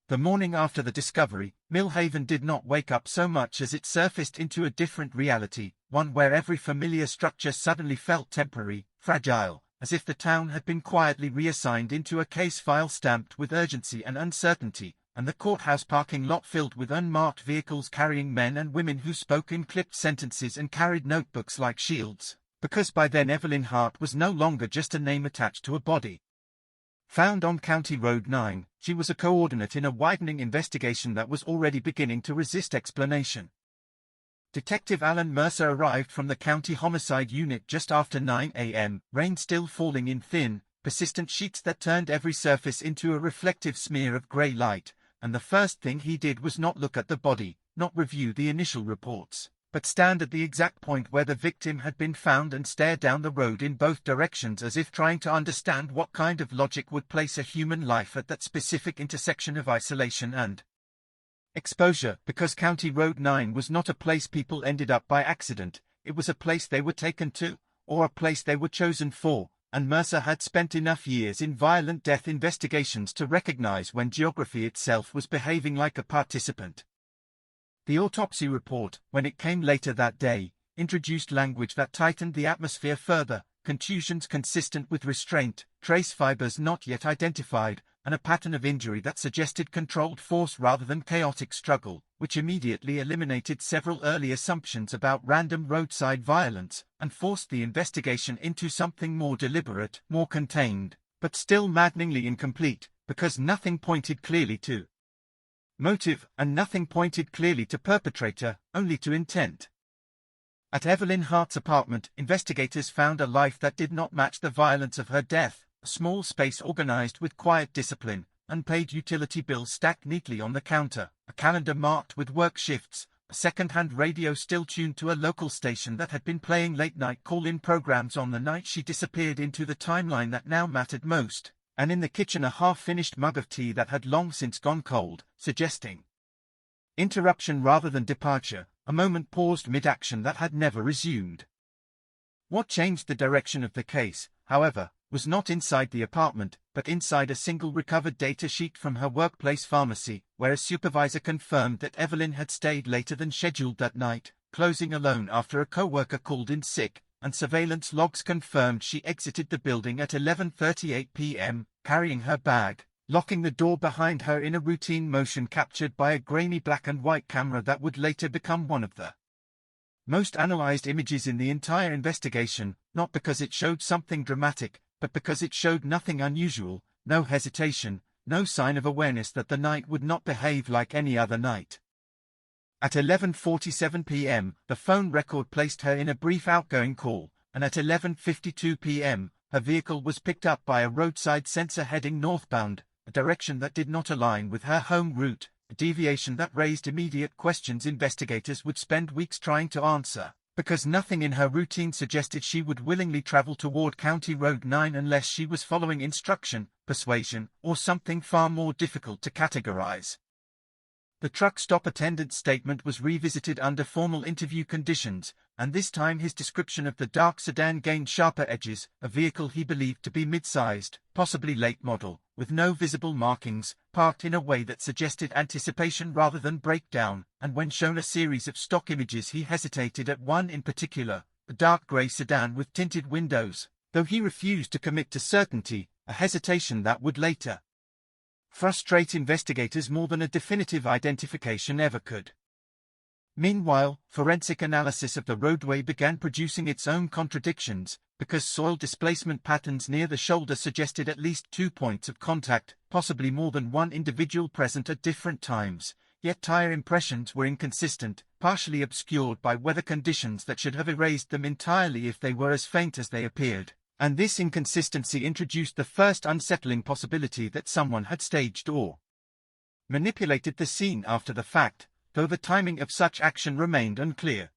The morning after the discovery, Millhaven did not wake up so much as it surfaced into a different reality, one where every familiar structure suddenly felt temporary, fragile, as if the town had been quietly reassigned into a case file stamped with urgency and uncertainty, and the courthouse parking lot filled with unmarked vehicles carrying men and women who spoke in clipped sentences and carried notebooks like shields, because by then Evelyn Hart was no longer just a name attached to a body. Found on County Road 9, she was a coordinate in a widening investigation that was already beginning to resist explanation. Detective Alan Mercer arrived from the County Homicide Unit just after 9 a.m., rain still falling in thin, persistent sheets that turned every surface into a reflective smear of grey light, and the first thing he did was not look at the body, not review the initial reports, but stand at the exact point where the victim had been found and stare down the road in both directions as if trying to understand what kind of logic would place a human life at that specific intersection of isolation and exposure, because County Road 9 was not a place people ended up by accident, it was a place they were taken to, or a place they were chosen for, and Mercer had spent enough years in violent death investigations to recognize when geography itself was behaving like a participant. The autopsy report, when it came later that day, introduced language that tightened the atmosphere further, contusions consistent with restraint, trace fibers not yet identified, and a pattern of injury that suggested controlled force rather than chaotic struggle, which immediately eliminated several early assumptions about random roadside violence, and forced the investigation into something more deliberate, more contained, but still maddeningly incomplete, because nothing pointed clearly to motive, and nothing pointed clearly to perpetrator, only to intent. At Evelyn Hart's apartment, investigators found a life that did not match the violence of her death. A small space organized with quiet discipline, unpaid utility bills stacked neatly on the counter, a calendar marked with work shifts, a second-hand radio still tuned to a local station that had been playing late-night call-in programs on the night she disappeared into the timeline that now mattered most, and in the kitchen a half-finished mug of tea that had long since gone cold, suggesting interruption rather than departure, a moment paused mid-action that had never resumed. What changed the direction of the case, however, was not inside the apartment, but inside a single recovered data sheet from her workplace pharmacy, where a supervisor confirmed that Evelyn had stayed later than scheduled that night, closing alone after a co-worker called in sick, and surveillance logs confirmed she exited the building at 11:38 p.m., carrying her bag, locking the door behind her in a routine motion captured by a grainy black and white camera that would later become one of the most analyzed images in the entire investigation, not because it showed something dramatic, but because it showed nothing unusual, no hesitation, no sign of awareness that the night would not behave like any other night. At 11:47 p.m., the phone record placed her in a brief outgoing call, and at 11:52 p.m., her vehicle was picked up by a roadside sensor heading northbound, a direction that did not align with her home route, a deviation that raised immediate questions investigators would spend weeks trying to answer, because nothing in her routine suggested she would willingly travel toward County Road 9 unless she was following instruction, persuasion, or something far more difficult to categorize. The truck stop attendant's statement was revisited under formal interview conditions, and this time his description of the dark sedan gained sharper edges, a vehicle he believed to be mid-sized, possibly late model, with no visible markings, parked in a way that suggested anticipation rather than breakdown, and when shown a series of stock images he hesitated at one in particular, the dark grey sedan with tinted windows, though he refused to commit to certainty, a hesitation that would later frustrate investigators more than a definitive identification ever could. Meanwhile, forensic analysis of the roadway began producing its own contradictions, because soil displacement patterns near the shoulder suggested at least 2 points of contact, possibly more than one individual present at different times, yet tire impressions were inconsistent, partially obscured by weather conditions that should have erased them entirely if they were as faint as they appeared. And this inconsistency introduced the first unsettling possibility that someone had staged or manipulated the scene after the fact, though the timing of such action remained unclear.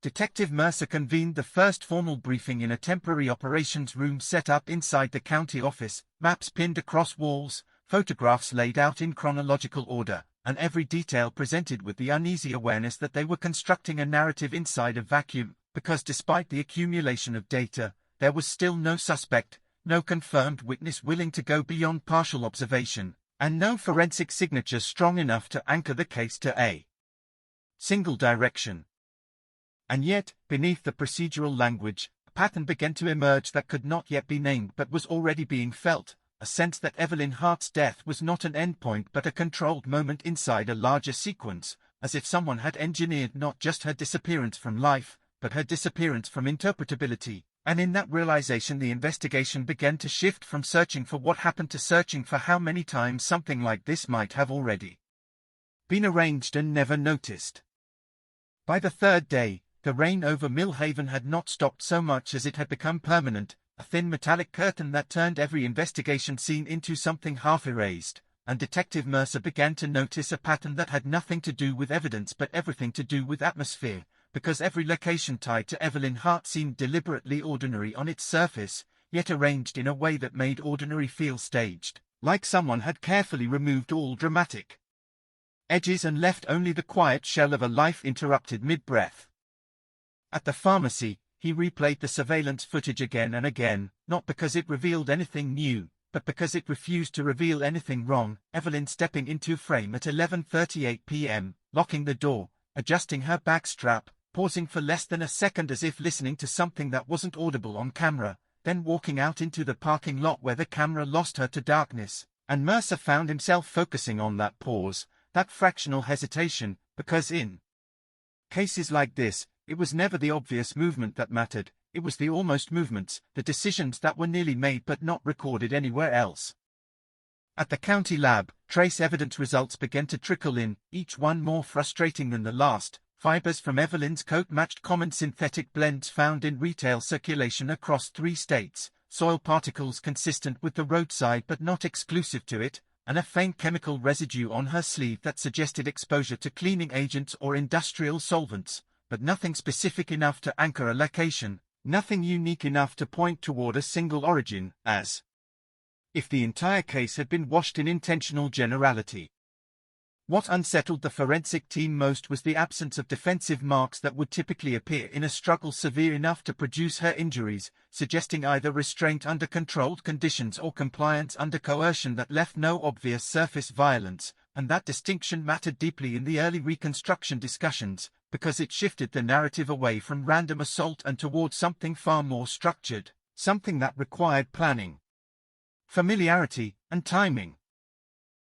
Detective Mercer convened the first formal briefing in a temporary operations room set up inside the county office, maps pinned across walls, photographs laid out in chronological order, and every detail presented with the uneasy awareness that they were constructing a narrative inside a vacuum, because despite the accumulation of data, there was still no suspect, no confirmed witness willing to go beyond partial observation, and no forensic signature strong enough to anchor the case to a single direction. And yet, beneath the procedural language, a pattern began to emerge that could not yet be named but was already being felt, a sense that Evelyn Hart's death was not an endpoint but a controlled moment inside a larger sequence, as if someone had engineered not just her disappearance from life, but her disappearance from interpretability. And in that realization the investigation began to shift from searching for what happened to searching for how many times something like this might have already been arranged and never noticed. By the third day, the rain over Millhaven had not stopped so much as it had become permanent, a thin metallic curtain that turned every investigation scene into something half-erased, and Detective Mercer began to notice a pattern that had nothing to do with evidence but everything to do with atmosphere. Because every location tied to Evelyn Hart seemed deliberately ordinary on its surface, yet arranged in a way that made ordinary feel staged, like someone had carefully removed all dramatic edges and left only the quiet shell of a life interrupted mid-breath. At the pharmacy, he replayed the surveillance footage again and again, not because it revealed anything new, but because it refused to reveal anything wrong. Evelyn stepping into frame at 11:38 p.m., locking the door, adjusting her back strap, pausing for less than a second as if listening to something that wasn't audible on camera, then walking out into the parking lot where the camera lost her to darkness, and Mercer found himself focusing on that pause, that fractional hesitation, because in cases like this, it was never the obvious movement that mattered, it was the almost movements, the decisions that were nearly made but not recorded anywhere else. At the county lab, trace evidence results began to trickle in, each one more frustrating than the last. Fibers from Evelyn's coat matched common synthetic blends found in retail circulation across 3 states, soil particles consistent with the roadside but not exclusive to it, and a faint chemical residue on her sleeve that suggested exposure to cleaning agents or industrial solvents, but nothing specific enough to anchor a location, nothing unique enough to point toward a single origin, as if the entire case had been washed in intentional generality. What unsettled the forensic team most was the absence of defensive marks that would typically appear in a struggle severe enough to produce her injuries, suggesting either restraint under controlled conditions or compliance under coercion that left no obvious surface violence, and that distinction mattered deeply in the early reconstruction discussions, because it shifted the narrative away from random assault and towards something far more structured, something that required planning, familiarity, and timing.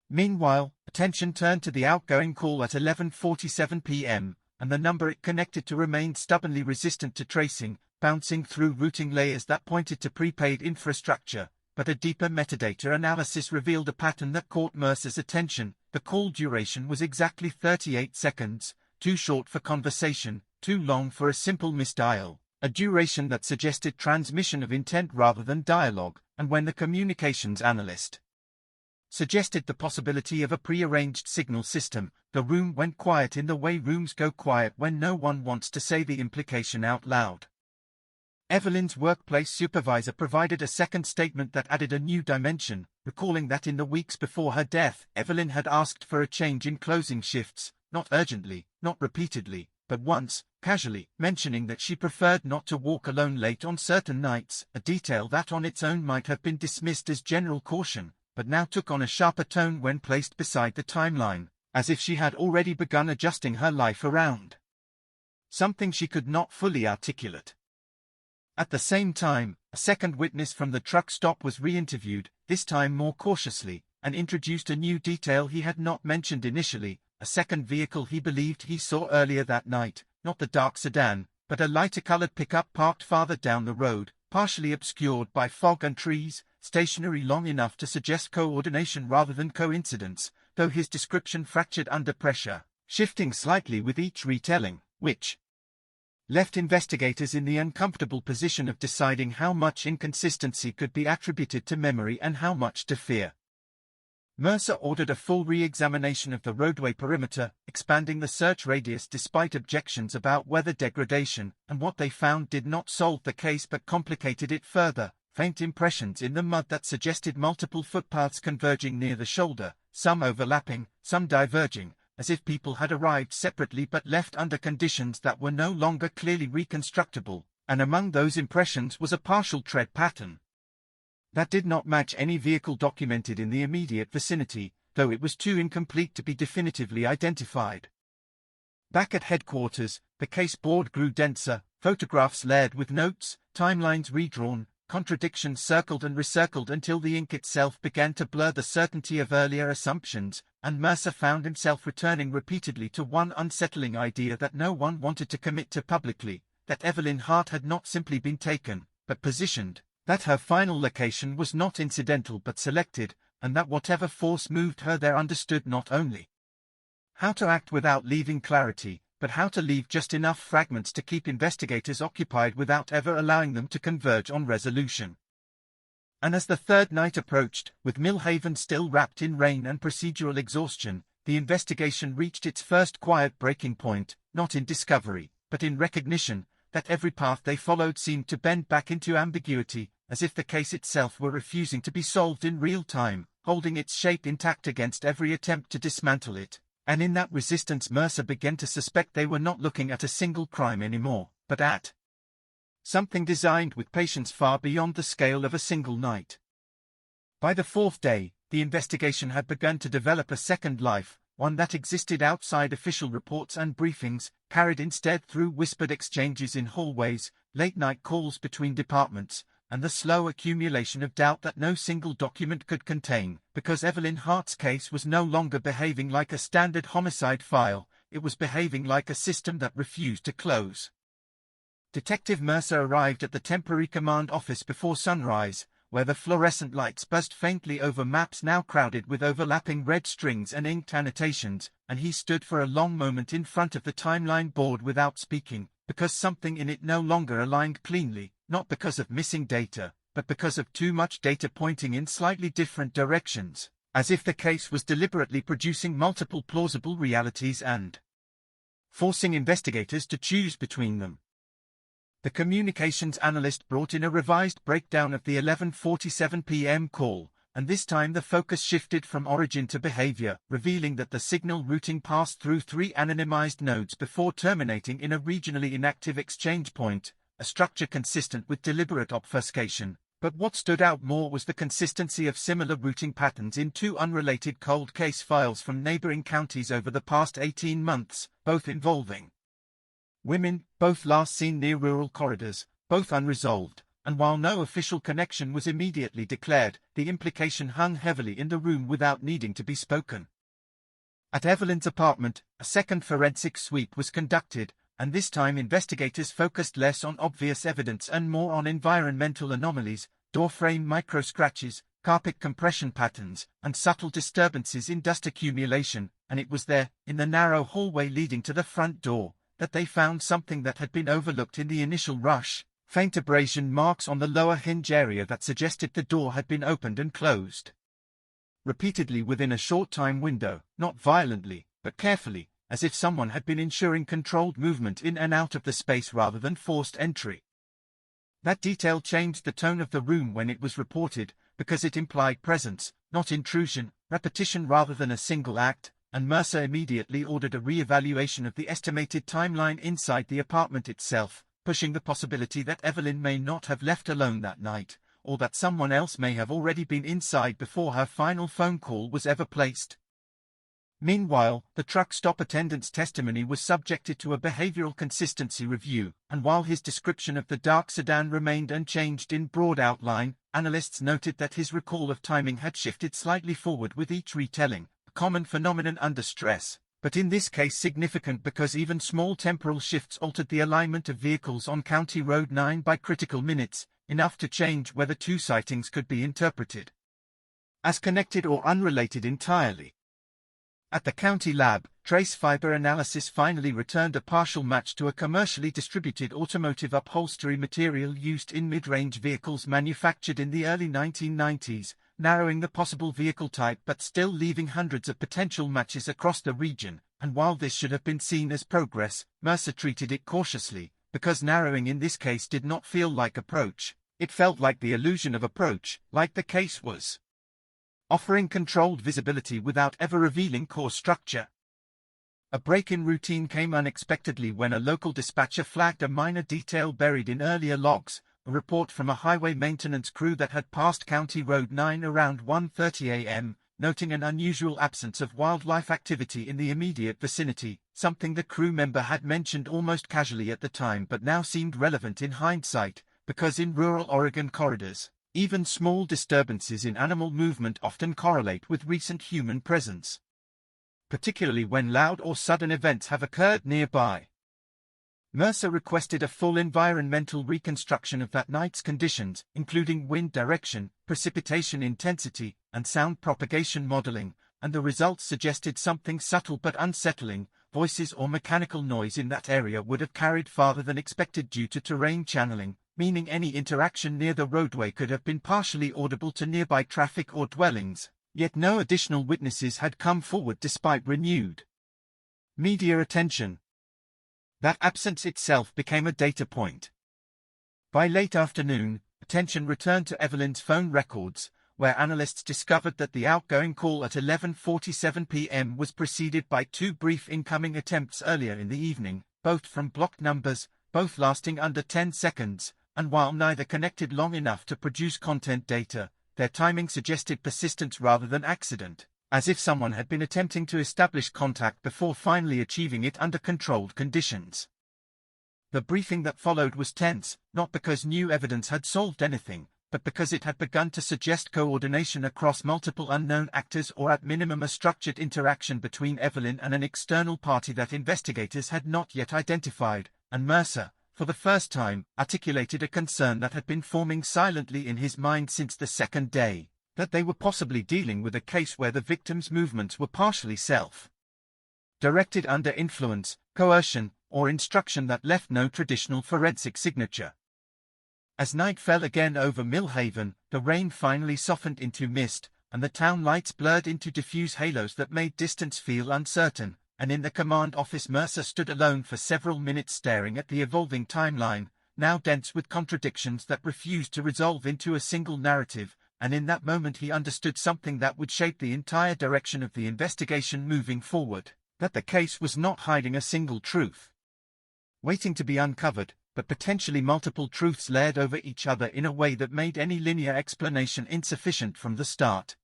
Meanwhile, attention turned to the outgoing call at 11:47 p.m., and the number it connected to remained stubbornly resistant to tracing, bouncing through routing layers that pointed to prepaid infrastructure, but a deeper metadata analysis revealed a pattern that caught Mercer's attention. The call duration was exactly 38 seconds, too short for conversation, too long for a simple misdial, a duration that suggested transmission of intent rather than dialogue, and when the communications analyst suggested the possibility of a prearranged signal system, the room went quiet in the way rooms go quiet when no one wants to say the implication out loud. Evelyn's workplace supervisor provided a second statement that added a new dimension, recalling that in the weeks before her death, Evelyn had asked for a change in closing shifts, not urgently, not repeatedly, but once, casually, mentioning that she preferred not to walk alone late on certain nights, a detail that on its own might have been dismissed as general caution, but now took on a sharper tone when placed beside the timeline, as if she had already begun adjusting her life around something she could not fully articulate. At the same time, a second witness from the truck stop was re-interviewed, this time more cautiously, and introduced a new detail he had not mentioned initially, a second vehicle he believed he saw earlier that night, not the dark sedan, but a lighter-colored pickup parked farther down the road, partially obscured by fog and trees, stationary long enough to suggest coordination rather than coincidence, though his description fractured under pressure, shifting slightly with each retelling, which left investigators in the uncomfortable position of deciding how much inconsistency could be attributed to memory and how much to fear. Mercer ordered a full re-examination of the roadway perimeter, expanding the search radius despite objections about weather degradation, and what they found did not solve the case but complicated it further. Faint impressions in the mud that suggested multiple footpaths converging near the shoulder, some overlapping, some diverging, as if people had arrived separately but left under conditions that were no longer clearly reconstructible, and among those impressions was a partial tread pattern that did not match any vehicle documented in the immediate vicinity, though it was too incomplete to be definitively identified. Back at headquarters, the case board grew denser, photographs layered with notes, timelines redrawn, contradictions circled and recircled until the ink itself began to blur the certainty of earlier assumptions, and Mercer found himself returning repeatedly to one unsettling idea that no one wanted to commit to publicly, that Evelyn Hart had not simply been taken, but positioned, that her final location was not incidental but selected, and that whatever force moved her there understood not only how to act without leaving clarity, but how to leave just enough fragments to keep investigators occupied without ever allowing them to converge on resolution. And as the third night approached, with Millhaven still wrapped in rain and procedural exhaustion, the investigation reached its first quiet breaking point, not in discovery, but in recognition, that every path they followed seemed to bend back into ambiguity, as if the case itself were refusing to be solved in real time, holding its shape intact against every attempt to dismantle it. And in that resistance Mercer began to suspect they were not looking at a single crime anymore, but at something designed with patience far beyond the scale of a single night. By the fourth day, the investigation had begun to develop a second life, one that existed outside official reports and briefings, carried instead through whispered exchanges in hallways, late-night calls between departments, and the slow accumulation of doubt that no single document could contain, because Evelyn Hart's case was no longer behaving like a standard homicide file, it was behaving like a system that refused to close. Detective Mercer arrived at the temporary command office before sunrise, where the fluorescent lights buzzed faintly over maps now crowded with overlapping red strings and inked annotations, and he stood for a long moment in front of the timeline board without speaking, because something in it no longer aligned cleanly, not because of missing data, but because of too much data pointing in slightly different directions, as if the case was deliberately producing multiple plausible realities and forcing investigators to choose between them. The communications analyst brought in a revised breakdown of the 11:47 p.m. call, and this time the focus shifted from origin to behavior, revealing that the signal routing passed through 3 anonymized nodes before terminating in a regionally inactive exchange point, a structure consistent with deliberate obfuscation. But what stood out more was the consistency of similar routing patterns in 2 unrelated cold case files from neighboring counties over the past 18 months, both involving women, both last seen near rural corridors, both unresolved, and while no official connection was immediately declared, the implication hung heavily in the room without needing to be spoken. At Evelyn's apartment, a second forensic sweep was conducted, and this time investigators focused less on obvious evidence and more on environmental anomalies, doorframe micro-scratches, carpet compression patterns, and subtle disturbances in dust accumulation, and it was there, in the narrow hallway leading to the front door, that they found something that had been overlooked in the initial rush, faint abrasion marks on the lower hinge area that suggested the door had been opened and closed repeatedly within a short time window, not violently, but carefully, as if someone had been ensuring controlled movement in and out of the space rather than forced entry. That detail changed the tone of the room when it was reported, because it implied presence, not intrusion, repetition rather than a single act, and Mercer immediately ordered a re-evaluation of the estimated timeline inside the apartment itself, pushing the possibility that Evelyn may not have left alone that night, or that someone else may have already been inside before her final phone call was ever placed. Meanwhile, the truck stop attendant's testimony was subjected to a behavioral consistency review, and while his description of the dark sedan remained unchanged in broad outline, analysts noted that his recall of timing had shifted slightly forward with each retelling, a common phenomenon under stress, but in this case significant because even small temporal shifts altered the alignment of vehicles on County Road 9 by critical minutes, enough to change whether two sightings could be interpreted as connected or unrelated entirely. At the county lab, trace fiber analysis finally returned a partial match to a commercially distributed automotive upholstery material used in mid-range vehicles manufactured in the early 1990s, narrowing the possible vehicle type but still leaving hundreds of potential matches across the region, and while this should have been seen as progress, Mercer treated it cautiously, because narrowing in this case did not feel like approach. It felt like the illusion of approach, like the case was offering controlled visibility without ever revealing core structure. A break in routine came unexpectedly when a local dispatcher flagged a minor detail buried in earlier logs, a report from a highway maintenance crew that had passed County Road 9 around 1:30 a.m., noting an unusual absence of wildlife activity in the immediate vicinity, something the crew member had mentioned almost casually at the time but now seemed relevant in hindsight, because in rural Oregon corridors, even small disturbances in animal movement often correlate with recent human presence, particularly when loud or sudden events have occurred nearby. Mercer requested a full environmental reconstruction of that night's conditions, including wind direction, precipitation intensity, and sound propagation modeling, and the results suggested something subtle but unsettling. Voices or mechanical noise in that area would have carried farther than expected due to terrain channeling, meaning any interaction near the roadway could have been partially audible to nearby traffic or dwellings, yet no additional witnesses had come forward despite renewed media attention. That absence itself became a data point. By late afternoon, attention returned to Evelyn's phone records, where analysts discovered that the outgoing call at 11:47 p.m. was preceded by two brief incoming attempts earlier in the evening, both from blocked numbers, both lasting under 10 seconds, and while neither connected long enough to produce content data, their timing suggested persistence rather than accident, as if someone had been attempting to establish contact before finally achieving it under controlled conditions. The briefing that followed was tense, not because new evidence had solved anything, but because it had begun to suggest coordination across multiple unknown actors or at minimum a structured interaction between Evelyn and an external party that investigators had not yet identified, and Mercer, for the first time, articulated a concern that had been forming silently in his mind since the second day, that they were possibly dealing with a case where the victim's movements were partially self-directed under influence, coercion, or instruction that left no traditional forensic signature. As night fell again over Millhaven, the rain finally softened into mist, and the town lights blurred into diffuse halos that made distance feel uncertain, and in the command office Mercer stood alone for several minutes staring at the evolving timeline, now dense with contradictions that refused to resolve into a single narrative, and in that moment he understood something that would shape the entire direction of the investigation moving forward, that the case was not hiding a single truth waiting to be uncovered, but potentially multiple truths layered over each other in a way that made any linear explanation insufficient from the start.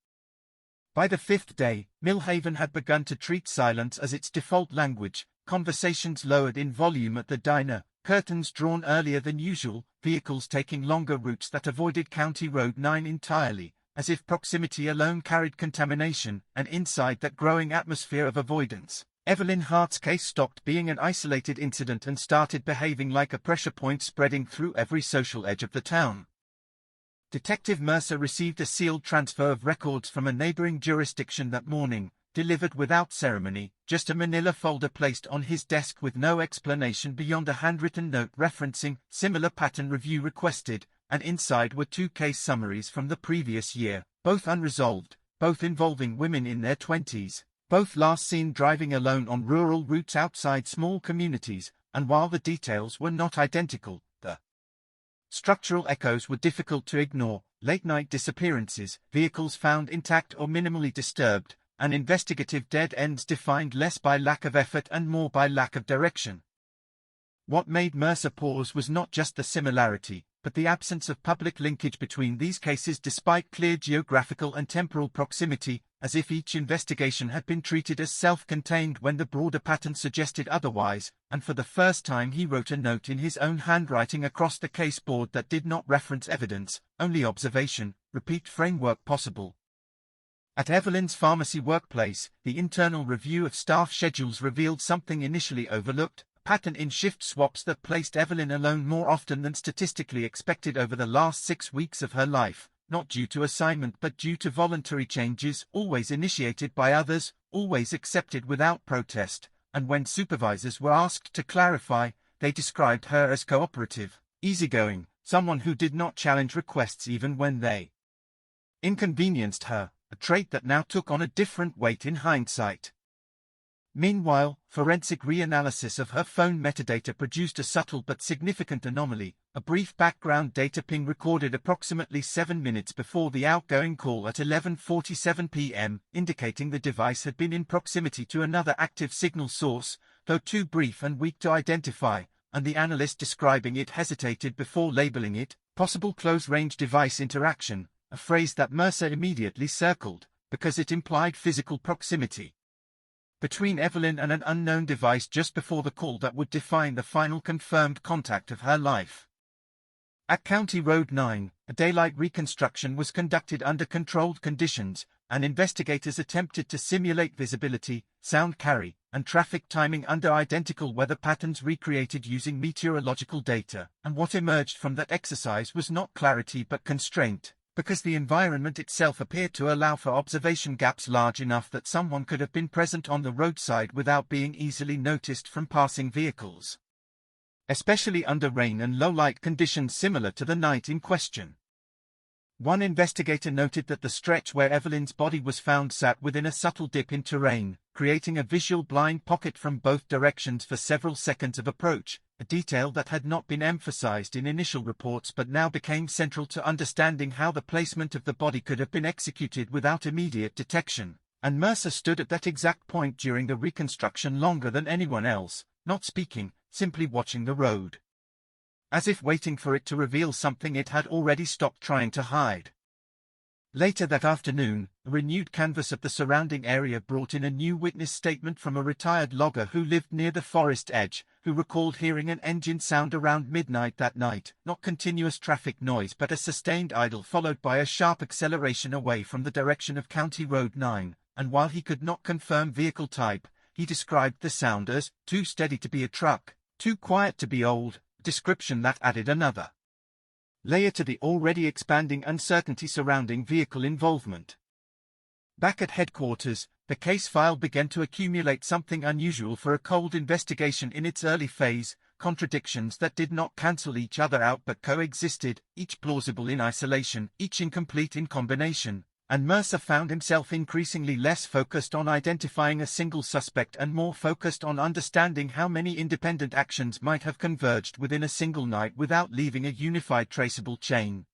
By the fifth day, Millhaven had begun to treat silence as its default language, conversations lowered in volume at the diner, curtains drawn earlier than usual, vehicles taking longer routes that avoided County Road 9 entirely, as if proximity alone carried contamination, and inside that growing atmosphere of avoidance, Evelyn Hart's case stopped being an isolated incident and started behaving like a pressure point spreading through every social edge of the town. Detective Mercer received a sealed transfer of records from a neighboring jurisdiction that morning, delivered without ceremony, just a manila folder placed on his desk with no explanation beyond a handwritten note referencing similar pattern review requested, and inside were two case summaries from the previous year, both unresolved, both involving women in their 20s, both last seen driving alone on rural routes outside small communities, and while the details were not identical, the Structural echoes were difficult to ignore: late-night disappearances, vehicles found intact or minimally disturbed, and investigative dead ends defined less by lack of effort and more by lack of direction. What made Mercer pause was not just the similarity, but the absence of public linkage between these cases despite clear geographical and temporal proximity, as if each investigation had been treated as self-contained when the broader pattern suggested otherwise, and for the first time he wrote a note in his own handwriting across the case board that did not reference evidence, only observation: repeat framework possible. At Evelyn's pharmacy workplace, the internal review of staff schedules revealed something initially overlooked: pattern in shift swaps that placed Evelyn alone more often than statistically expected over the last 6 weeks of her life, not due to assignment but due to voluntary changes, always initiated by others, always accepted without protest, and when supervisors were asked to clarify, they described her as cooperative, easygoing, someone who did not challenge requests even when they inconvenienced her, a trait that now took on a different weight in hindsight. Meanwhile, forensic reanalysis of her phone metadata produced a subtle but significant anomaly: a brief background data ping recorded approximately 7 minutes before the outgoing call at 11:47 p.m., indicating the device had been in proximity to another active signal source, though too brief and weak to identify, and the analyst describing it hesitated before labeling it possible close-range device interaction, a phrase that Mercer immediately circled, because it implied physical proximity between Evelyn and an unknown device just before the call that would define the final confirmed contact of her life. At County Road 9, a daylight reconstruction was conducted under controlled conditions, and investigators attempted to simulate visibility, sound carry, and traffic timing under identical weather patterns recreated using meteorological data, and what emerged from that exercise was not clarity but constraint, because the environment itself appeared to allow for observation gaps large enough that someone could have been present on the roadside without being easily noticed from passing vehicles, especially under rain and low-light conditions similar to the night in question. One investigator noted that the stretch where Evelyn's body was found sat within a subtle dip in terrain, creating a visual blind pocket from both directions for several seconds of approach, a detail that had not been emphasized in initial reports but now became central to understanding how the placement of the body could have been executed without immediate detection. And Mercer stood at that exact point during the reconstruction longer than anyone else, not speaking, simply watching the road, as if waiting for it to reveal something it had already stopped trying to hide. Later that afternoon, a renewed canvass of the surrounding area brought in a new witness statement from a retired logger who lived near the forest edge, who recalled hearing an engine sound around midnight that night, not continuous traffic noise but a sustained idle followed by a sharp acceleration away from the direction of County Road 9, and while he could not confirm vehicle type, he described the sound as too steady to be a truck, too quiet to be old, a description that added another layer to the already expanding uncertainty surrounding vehicle involvement. Back at headquarters, the case file began to accumulate something unusual for a cold investigation in its early phase: contradictions that did not cancel each other out but coexisted, each plausible in isolation, each incomplete in combination. And Mercer found himself increasingly less focused on identifying a single suspect and more focused on understanding how many independent actions might have converged within a single night without leaving a unified traceable chain.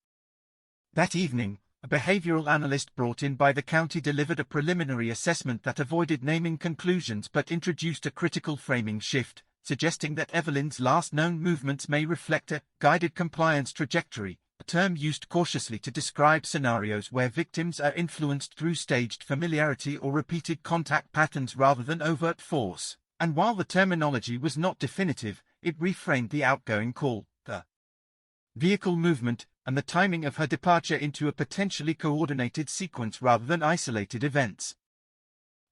That evening, a behavioral analyst brought in by the county delivered a preliminary assessment that avoided naming conclusions but introduced a critical framing shift, suggesting that Evelyn's last known movements may reflect a guided compliance trajectory, a term used cautiously to describe scenarios where victims are influenced through staged familiarity or repeated contact patterns rather than overt force. And while the terminology was not definitive, it reframed the outgoing call, the vehicle movement, and the timing of her departure into a potentially coordinated sequence rather than isolated events.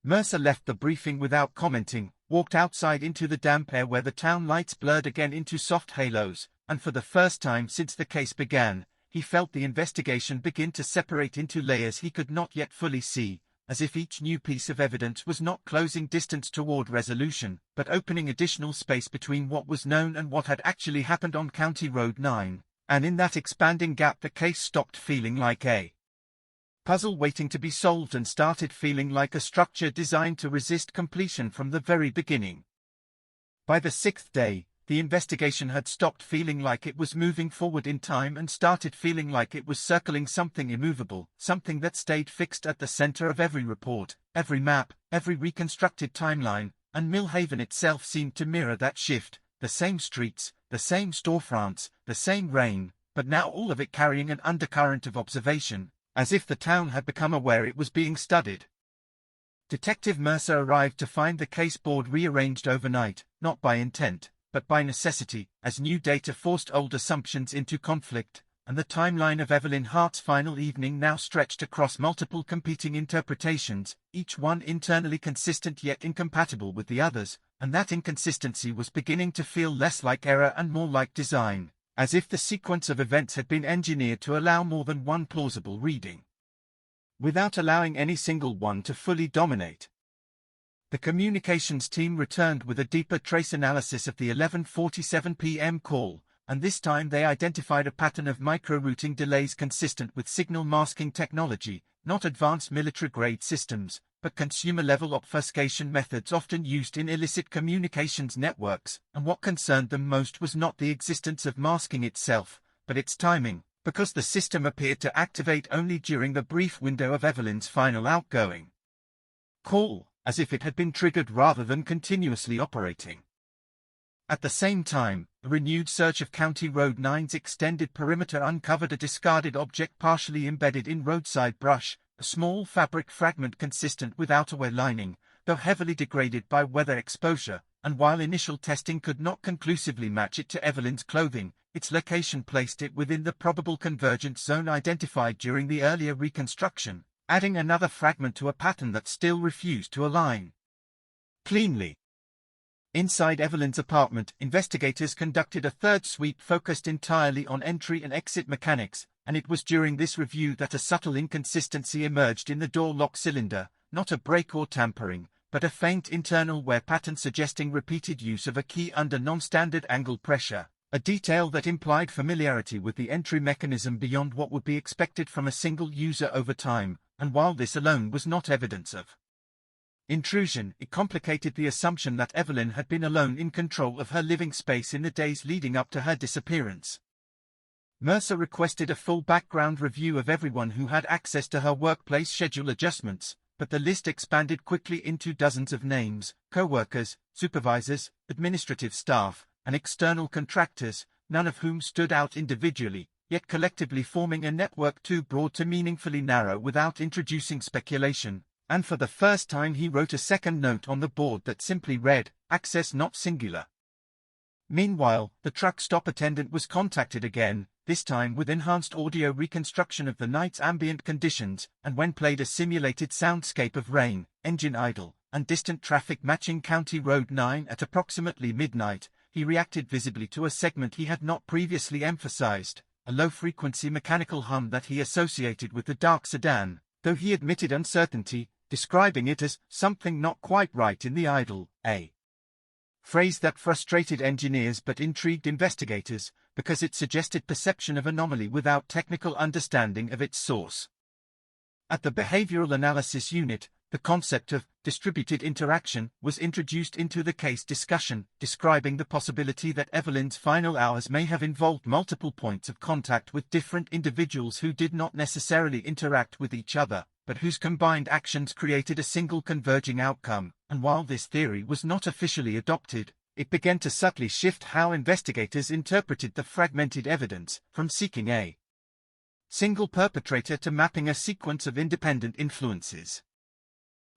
Mercer left the briefing without commenting, walked outside into the damp air where the town lights blurred again into soft halos, and for the first time since the case began, he felt the investigation begin to separate into layers he could not yet fully see, as if each new piece of evidence was not closing distance toward resolution, but opening additional space between what was known and what had actually happened on County Road 9, and in that expanding gap the case stopped feeling like a puzzle waiting to be solved and started feeling like a structure designed to resist completion from the very beginning. By the 6th day, the investigation had stopped feeling like it was moving forward in time and started feeling like it was circling something immovable, something that stayed fixed at the center of every report, every map, every reconstructed timeline, and Millhaven itself seemed to mirror that shift. The same streets, the same storefronts, the same rain, but now all of it carrying an undercurrent of observation, as if the town had become aware it was being studied. Detective Mercer arrived to find the case board rearranged overnight, not by intent, but by necessity, as new data forced old assumptions into conflict, and the timeline of Evelyn Hart's final evening now stretched across multiple competing interpretations, each one internally consistent yet incompatible with the others, and that inconsistency was beginning to feel less like error and more like design, as if the sequence of events had been engineered to allow more than one plausible reading, without allowing any single one to fully dominate. The communications team returned with a deeper trace analysis of the 11:47 p.m. call, and this time they identified a pattern of micro-routing delays consistent with signal masking technology, not advanced military-grade systems, but consumer-level obfuscation methods often used in illicit communications networks, and what concerned them most was not the existence of masking itself, but its timing, because the system appeared to activate only during the brief window of Evelyn's final outgoing call, as if it had been triggered rather than continuously operating. At the same time, a renewed search of County Road 9's extended perimeter uncovered a discarded object partially embedded in roadside brush, a small fabric fragment consistent with outerwear lining, though heavily degraded by weather exposure, and while initial testing could not conclusively match it to Evelyn's clothing, its location placed it within the probable convergence zone identified during the earlier reconstruction, adding another fragment to a pattern that still refused to align cleanly. Inside Evelyn's apartment, investigators conducted a third sweep focused entirely on entry and exit mechanics, and it was during this review that a subtle inconsistency emerged in the door lock cylinder, not a break or tampering, but a faint internal wear pattern suggesting repeated use of a key under non-standard angle pressure, a detail that implied familiarity with the entry mechanism beyond what would be expected from a single user over time, and while this alone was not evidence of intrusion, it complicated the assumption that Evelyn had been alone in control of her living space in the days leading up to her disappearance. Mercer requested a full background review of everyone who had access to her workplace schedule adjustments, but the list expanded quickly into dozens of names, co-workers, supervisors, administrative staff, and external contractors, none of whom stood out individually, yet collectively forming a network too broad to meaningfully narrow without introducing speculation. And for the first time he wrote a second note on the board that simply read, "Access not singular." Meanwhile, the truck stop attendant was contacted again, this time with enhanced audio reconstruction of the night's ambient conditions, and when played a simulated soundscape of rain, engine idle, and distant traffic matching County Road 9 at approximately midnight, he reacted visibly to a segment he had not previously emphasized, a low-frequency mechanical hum that he associated with the dark sedan, though he admitted uncertainty, describing it as something not quite right in the idle, a phrase that frustrated engineers but intrigued investigators, because it suggested perception of anomaly without technical understanding of its source. At the Behavioral Analysis Unit, the concept of distributed interaction was introduced into the case discussion, describing the possibility that Evelyn's final hours may have involved multiple points of contact with different individuals who did not necessarily interact with each other, but whose combined actions created a single converging outcome, and while this theory was not officially adopted, it began to subtly shift how investigators interpreted the fragmented evidence, from seeking a single perpetrator to mapping a sequence of independent influences.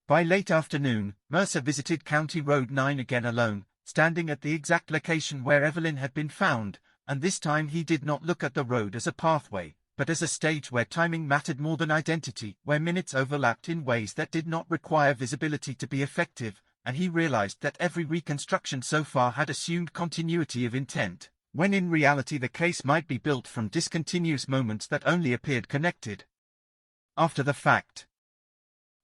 By late afternoon, Mercer visited County Road 9 again alone, standing at the exact location where Evelyn had been found, and this time he did not look at the road as a pathway, but as a stage where timing mattered more than identity, where minutes overlapped in ways that did not require visibility to be effective, and he realized that every reconstruction so far had assumed continuity of intent, when in reality the case might be built from discontinuous moments that only appeared connected after the fact.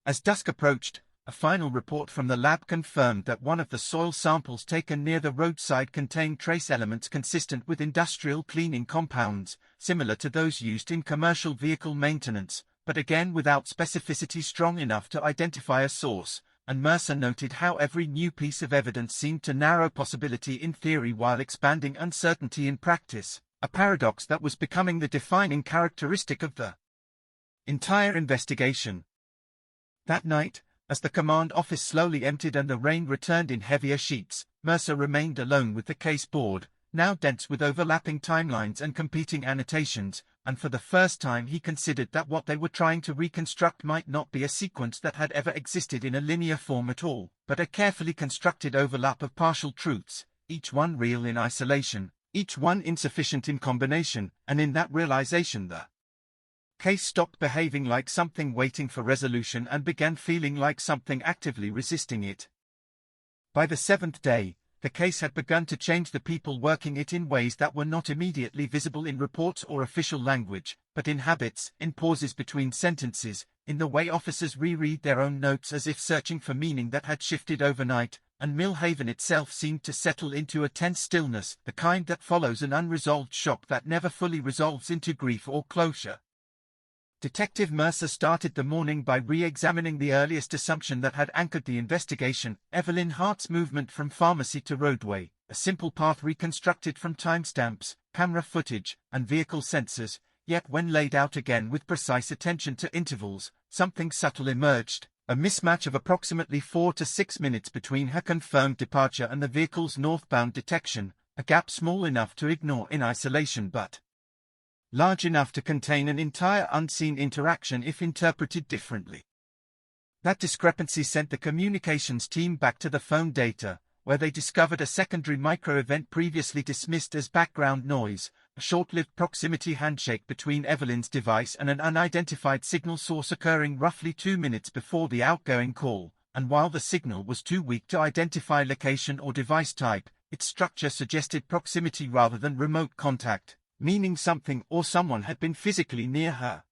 As dusk approached, a final report from the lab confirmed that one of the soil samples taken near the roadside contained trace elements consistent with industrial cleaning compounds, similar to those used in commercial vehicle maintenance, but again without specificity strong enough to identify a source, and Mercer noted how every new piece of evidence seemed to narrow possibility in theory while expanding uncertainty in practice, a paradox that was becoming the defining characteristic of the entire investigation. That night, as the command office slowly emptied and the rain returned in heavier sheets, Mercer remained alone with the case board, now dense with overlapping timelines and competing annotations, and for the first time he considered that what they were trying to reconstruct might not be a sequence that had ever existed in a linear form at all, but a carefully constructed overlap of partial truths, each one real in isolation, each one insufficient in combination, and in that realization the case stopped behaving like something waiting for resolution and began feeling like something actively resisting it. By the seventh day, the case had begun to change the people working it in ways that were not immediately visible in reports or official language, but in habits, in pauses between sentences, in the way officers reread their own notes as if searching for meaning that had shifted overnight, and Millhaven itself seemed to settle into a tense stillness, the kind that follows an unresolved shock that never fully resolves into grief or closure. Detective Mercer started the morning by re-examining the earliest assumption that had anchored the investigation, Evelyn Hart's movement from pharmacy to roadway, a simple path reconstructed from timestamps, camera footage, and vehicle sensors, yet when laid out again with precise attention to intervals, something subtle emerged, a mismatch of approximately 4 to 6 minutes between her confirmed departure and the vehicle's northbound detection, a gap small enough to ignore in isolation but large enough to contain an entire unseen interaction if interpreted differently. That discrepancy sent the communications team back to the phone data, where they discovered a secondary micro-event previously dismissed as background noise, a short-lived proximity handshake between Evelyn's device and an unidentified signal source occurring roughly 2 minutes before the outgoing call, and while the signal was too weak to identify location or device type, its structure suggested proximity rather than remote contact, meaning something or someone had been physically near her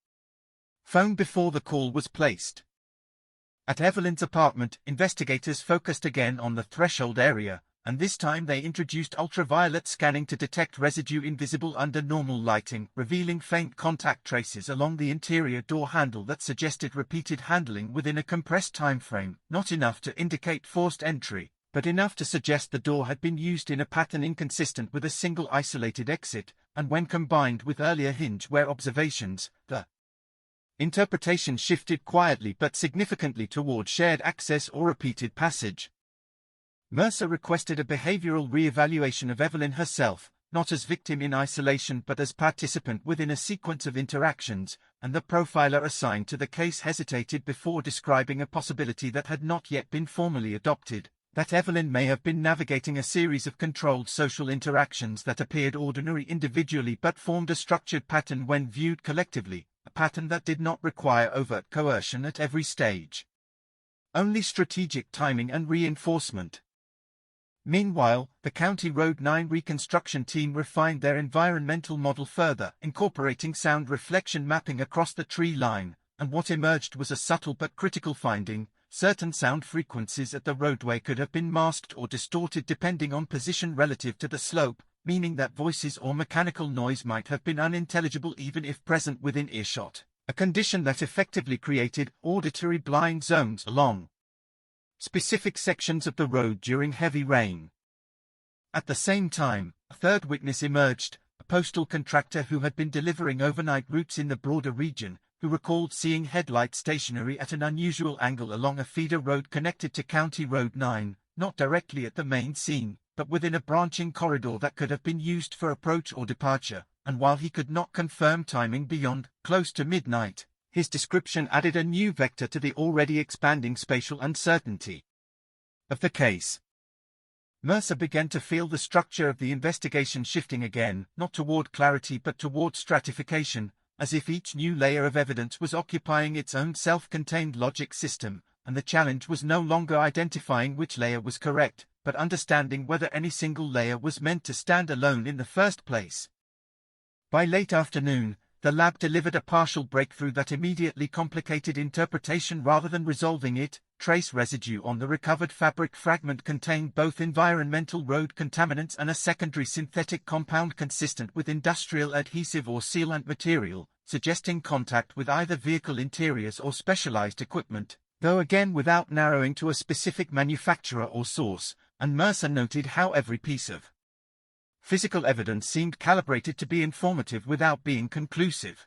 phone before the call was placed. At Evelyn's apartment, investigators focused again on the threshold area, and this time they introduced ultraviolet scanning to detect residue invisible under normal lighting, revealing faint contact traces along the interior door handle that suggested repeated handling within a compressed time frame, not enough to indicate forced entry, but enough to suggest the door had been used in a pattern inconsistent with a single isolated exit, and when combined with earlier hinge-wear observations, the interpretation shifted quietly but significantly toward shared access or repeated passage. Mercer requested a behavioral re-evaluation of Evelyn herself, not as victim in isolation but as participant within a sequence of interactions, and the profiler assigned to the case hesitated before describing a possibility that had not yet been formally adopted, that Evelyn may have been navigating a series of controlled social interactions that appeared ordinary individually but formed a structured pattern when viewed collectively, a pattern that did not require overt coercion at every stage. Only strategic timing and reinforcement. Meanwhile, the County Road 9 reconstruction team refined their environmental model further, incorporating sound reflection mapping across the tree line, and what emerged was a subtle but critical finding. Certain sound frequencies at the roadway could have been masked or distorted depending on position relative to the slope, meaning that voices or mechanical noise might have been unintelligible even if present within earshot, a condition that effectively created auditory blind zones along specific sections of the road during heavy rain. At the same time, a third witness emerged, a postal contractor who had been delivering overnight routes in the broader region, who recalled seeing headlights stationary at an unusual angle along a feeder road connected to County Road 9, not directly at the main scene, but within a branching corridor that could have been used for approach or departure, and while he could not confirm timing beyond close to midnight, his description added a new vector to the already expanding spatial uncertainty of the case. Mercer began to feel the structure of the investigation shifting again, not toward clarity but toward stratification, as if each new layer of evidence was occupying its own self-contained logic system, and the challenge was no longer identifying which layer was correct, but understanding whether any single layer was meant to stand alone in the first place. By late afternoon, the lab delivered a partial breakthrough that immediately complicated interpretation rather than resolving it. Trace residue on the recovered fabric fragment contained both environmental road contaminants and a secondary synthetic compound consistent with industrial adhesive or sealant material, suggesting contact with either vehicle interiors or specialized equipment. though again without narrowing to a specific manufacturer or source, and Mercer noted how every piece of physical evidence seemed calibrated to be informative without being conclusive.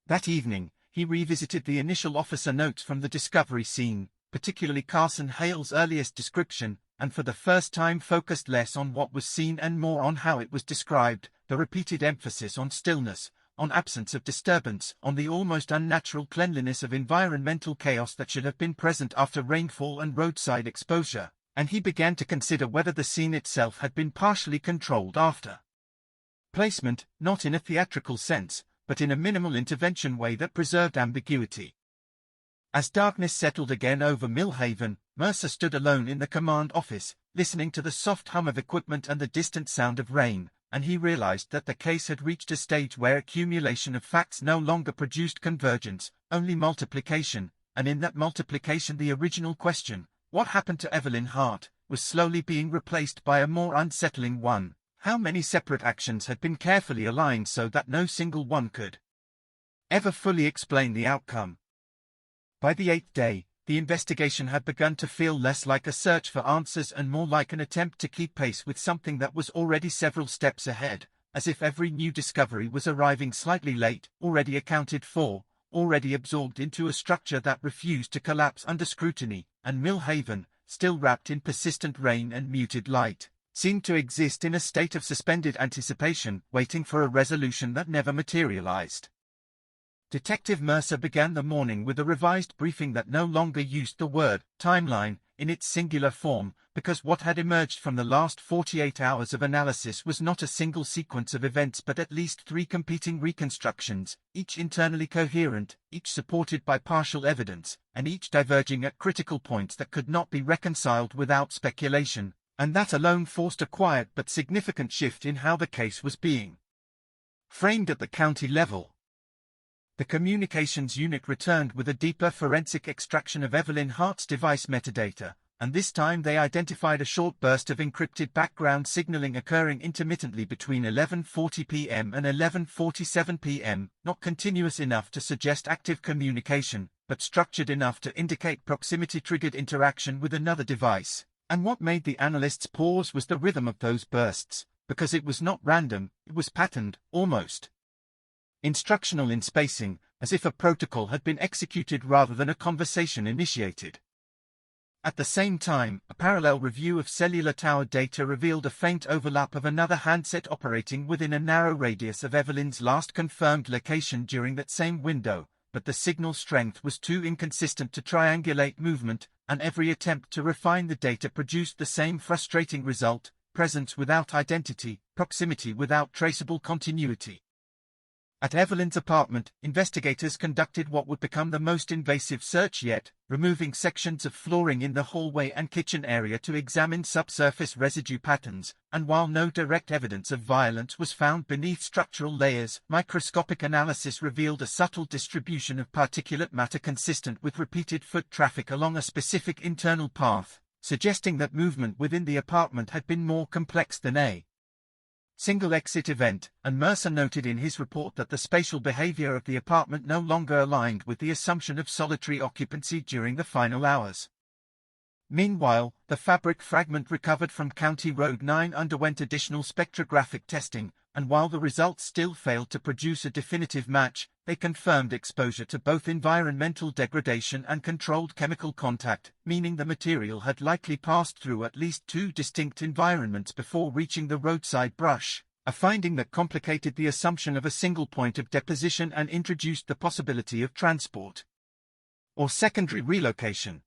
That evening, he revisited the initial officer notes from the discovery scene, particularly Carson Hale's earliest description, and for the first time focused less on what was seen and more on how it was described, the repeated emphasis on stillness, on absence of disturbance, on the almost unnatural cleanliness of environmental chaos that should have been present after rainfall and roadside exposure, and he began to consider whether the scene itself had been partially controlled after placement, not in a theatrical sense, but in a minimal intervention way that preserved ambiguity. As darkness settled again over Millhaven, Mercer stood alone in the command office, listening to the soft hum of equipment and the distant sound of rain, and he realized that the case had reached a stage where accumulation of facts no longer produced convergence, only multiplication, and in that multiplication the original question, what happened to Evelyn Hart, was slowly being replaced by a more unsettling one. How many separate actions had been carefully aligned so that no single one could ever fully explain the outcome? By the 8th day, the investigation had begun to feel less like a search for answers and more like an attempt to keep pace with something that was already several steps ahead, as if every new discovery was arriving slightly late, already accounted for, already absorbed into a structure that refused to collapse under scrutiny, and Millhaven, still wrapped in persistent rain and muted light, seemed to exist in a state of suspended anticipation, waiting for a resolution that never materialized. Detective Mercer began the morning with a revised briefing that no longer used the word timeline in its singular form, because what had emerged from the last 48 hours of analysis was not a single sequence of events but at least 3 competing reconstructions, each internally coherent, each supported by partial evidence, and each diverging at critical points that could not be reconciled without speculation, and that alone forced a quiet but significant shift in how the case was being framed at the county level. The communications unit returned with a deeper forensic extraction of Evelyn Hart's device metadata, and this time they identified a short burst of encrypted background signaling occurring intermittently between 11:40 p.m. and 11:47 p.m., not continuous enough to suggest active communication, but structured enough to indicate proximity-triggered interaction with another device. And what made the analysts pause was the rhythm of those bursts, because it was not random, it was patterned, almost instructional in spacing, as if a protocol had been executed rather than a conversation initiated. At the same time, a parallel review of cellular tower data revealed a faint overlap of another handset operating within a narrow radius of Evelyn's last confirmed location during that same window, but the signal strength was too inconsistent to triangulate movement, and every attempt to refine the data produced the same frustrating result: presence without identity, proximity without traceable continuity. At Evelyn's apartment, investigators conducted what would become the most invasive search yet, removing sections of flooring in the hallway and kitchen area to examine subsurface residue patterns, and while no direct evidence of violence was found beneath structural layers, microscopic analysis revealed a subtle distribution of particulate matter consistent with repeated foot traffic along a specific internal path, suggesting that movement within the apartment had been more complex than a single exit event, and Mercer noted in his report that the spatial behavior of the apartment no longer aligned with the assumption of solitary occupancy during the final hours. Meanwhile, the fabric fragment recovered from County Road 9 underwent additional spectrographic testing, and while the results still failed to produce a definitive match, they confirmed exposure to both environmental degradation and controlled chemical contact, meaning the material had likely passed through at least 2 distinct environments before reaching the roadside brush, a finding that complicated the assumption of a single point of deposition and introduced the possibility of transport or secondary relocation.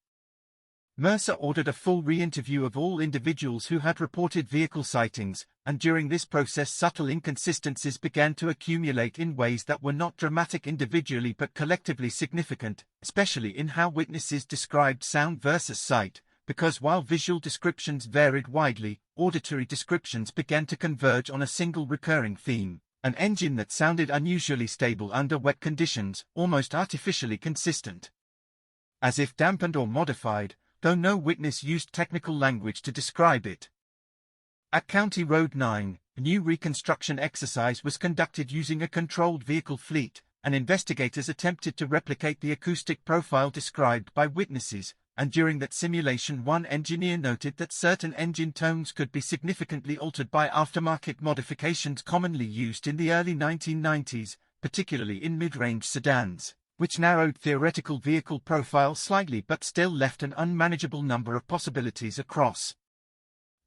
Mercer ordered a full re-interview of all individuals who had reported vehicle sightings, and during this process subtle inconsistencies began to accumulate in ways that were not dramatic individually but collectively significant, especially in how witnesses described sound versus sight, because while visual descriptions varied widely, auditory descriptions began to converge on a single recurring theme: an engine that sounded unusually stable under wet conditions, almost artificially consistent. As if dampened or modified, though no witness used technical language to describe it. At County Road 9, a new reconstruction exercise was conducted using a controlled vehicle fleet, and investigators attempted to replicate the acoustic profile described by witnesses, and during that simulation one engineer noted that certain engine tones could be significantly altered by aftermarket modifications commonly used in the early 1990s, particularly in mid-range sedans, which narrowed theoretical vehicle profile slightly but still left an unmanageable number of possibilities across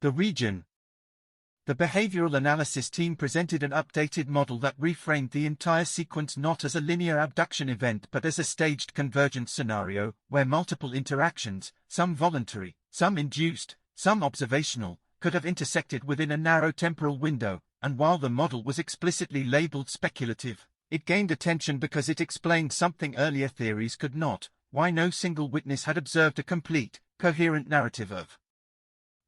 the region. The behavioral analysis team presented an updated model that reframed the entire sequence not as a linear abduction event but as a staged convergence scenario, where multiple interactions, some voluntary, some induced, some observational, could have intersected within a narrow temporal window, and while the model was explicitly labeled speculative, it gained attention because it explained something earlier theories could not: why no single witness had observed a complete, coherent narrative of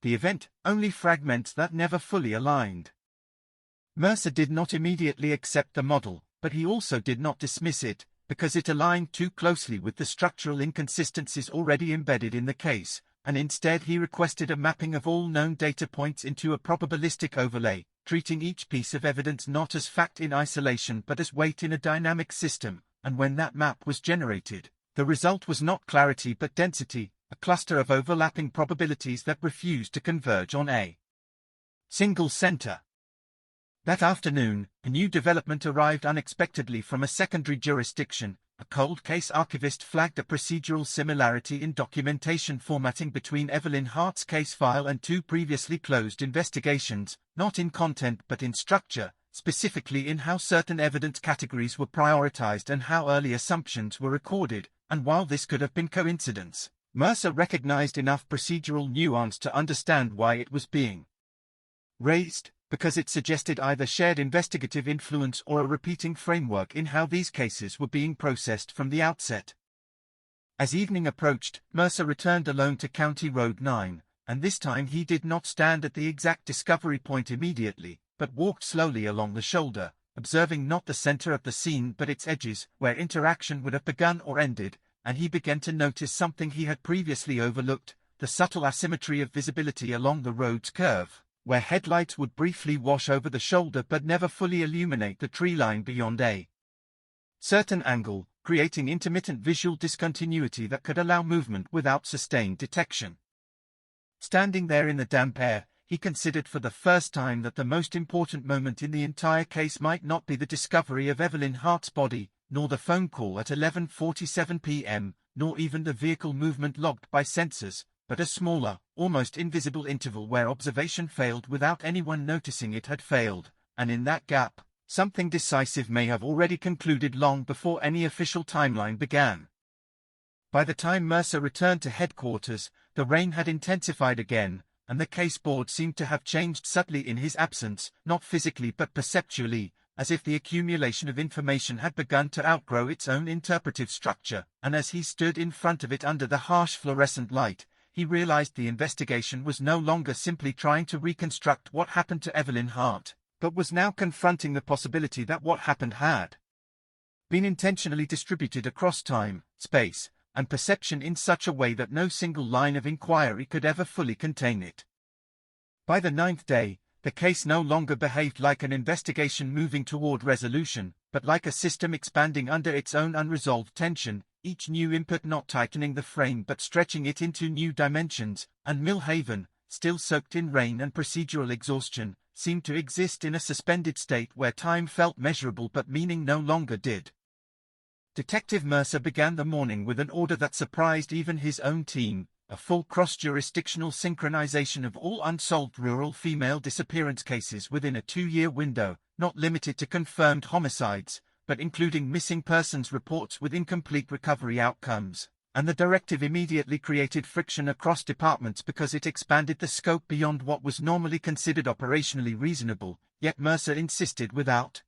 the event, only fragments that never fully aligned. Mercer did not immediately accept the model, but he also did not dismiss it, because it aligned too closely with the structural inconsistencies already embedded in the case, and instead he requested a mapping of all known data points into a probabilistic overlay, treating each piece of evidence not as fact in isolation but as weight in a dynamic system, and when that map was generated, the result was not clarity but density, a cluster of overlapping probabilities that refused to converge on a single center. That afternoon, a new development arrived unexpectedly from a secondary jurisdiction. A cold case archivist flagged a procedural similarity in documentation formatting between Evelyn Hart's case file and two previously closed investigations, not in content but in structure, specifically in how certain evidence categories were prioritized and how early assumptions were recorded, and while this could have been coincidence, Mercer recognized enough procedural nuance to understand why it was being raised, because it suggested either shared investigative influence or a repeating framework in how these cases were being processed from the outset. As evening approached, Mercer returned alone to County Road 9, and this time he did not stand at the exact discovery point immediately, but walked slowly along the shoulder, observing not the center of the scene but its edges, where interaction would have begun or ended, and he began to notice something he had previously overlooked: the subtle asymmetry of visibility along the road's curve, where headlights would briefly wash over the shoulder but never fully illuminate the tree line beyond a certain angle, creating intermittent visual discontinuity that could allow movement without sustained detection. Standing there in the damp air, he considered for the first time that the most important moment in the entire case might not be the discovery of Evelyn Hart's body, nor the phone call at 11:47 p.m., nor even the vehicle movement logged by sensors, but a smaller, almost invisible interval where observation failed without anyone noticing it had failed, and in that gap, something decisive may have already concluded long before any official timeline began. By the time Mercer returned to headquarters, the rain had intensified again, and the case board seemed to have changed subtly in his absence, not physically but perceptually, as if the accumulation of information had begun to outgrow its own interpretive structure, and as he stood in front of it under the harsh fluorescent light, he realized the investigation was no longer simply trying to reconstruct what happened to Evelyn Hart, but was now confronting the possibility that what happened had been intentionally distributed across time, space, and perception in such a way that no single line of inquiry could ever fully contain it. By the 9th day, the case no longer behaved like an investigation moving toward resolution, but like a system expanding under its own unresolved tension, each new input not tightening the frame but stretching it into new dimensions, and Millhaven, still soaked in rain and procedural exhaustion, seemed to exist in a suspended state where time felt measurable but meaning no longer did. Detective Mercer began the morning with an order that surprised even his own team: a full cross-jurisdictional synchronization of all unsolved rural female disappearance cases within a 2-year window, not limited to confirmed homicides, but including missing persons reports with incomplete recovery outcomes. And the directive immediately created friction across departments because it expanded the scope beyond what was normally considered operationally reasonable, yet Mercer insisted without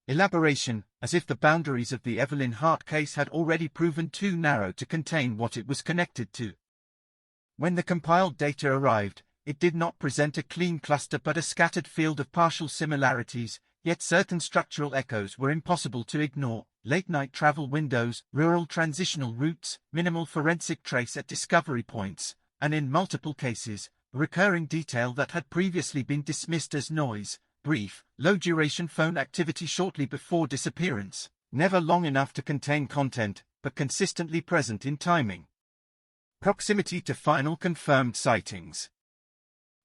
elaboration, as if the boundaries of the Evelyn Hart case had already proven too narrow to contain what it was connected to. When the compiled data arrived, it did not present a clean cluster but a scattered field of partial similarities, yet certain structural echoes were impossible to ignore: late-night travel windows, rural transitional routes, minimal forensic trace at discovery points, and in multiple cases, recurring detail that had previously been dismissed as noise: brief, low-duration phone activity shortly before disappearance, Never long enough to contain content, but consistently present in timing. Proximity to final confirmed sightings.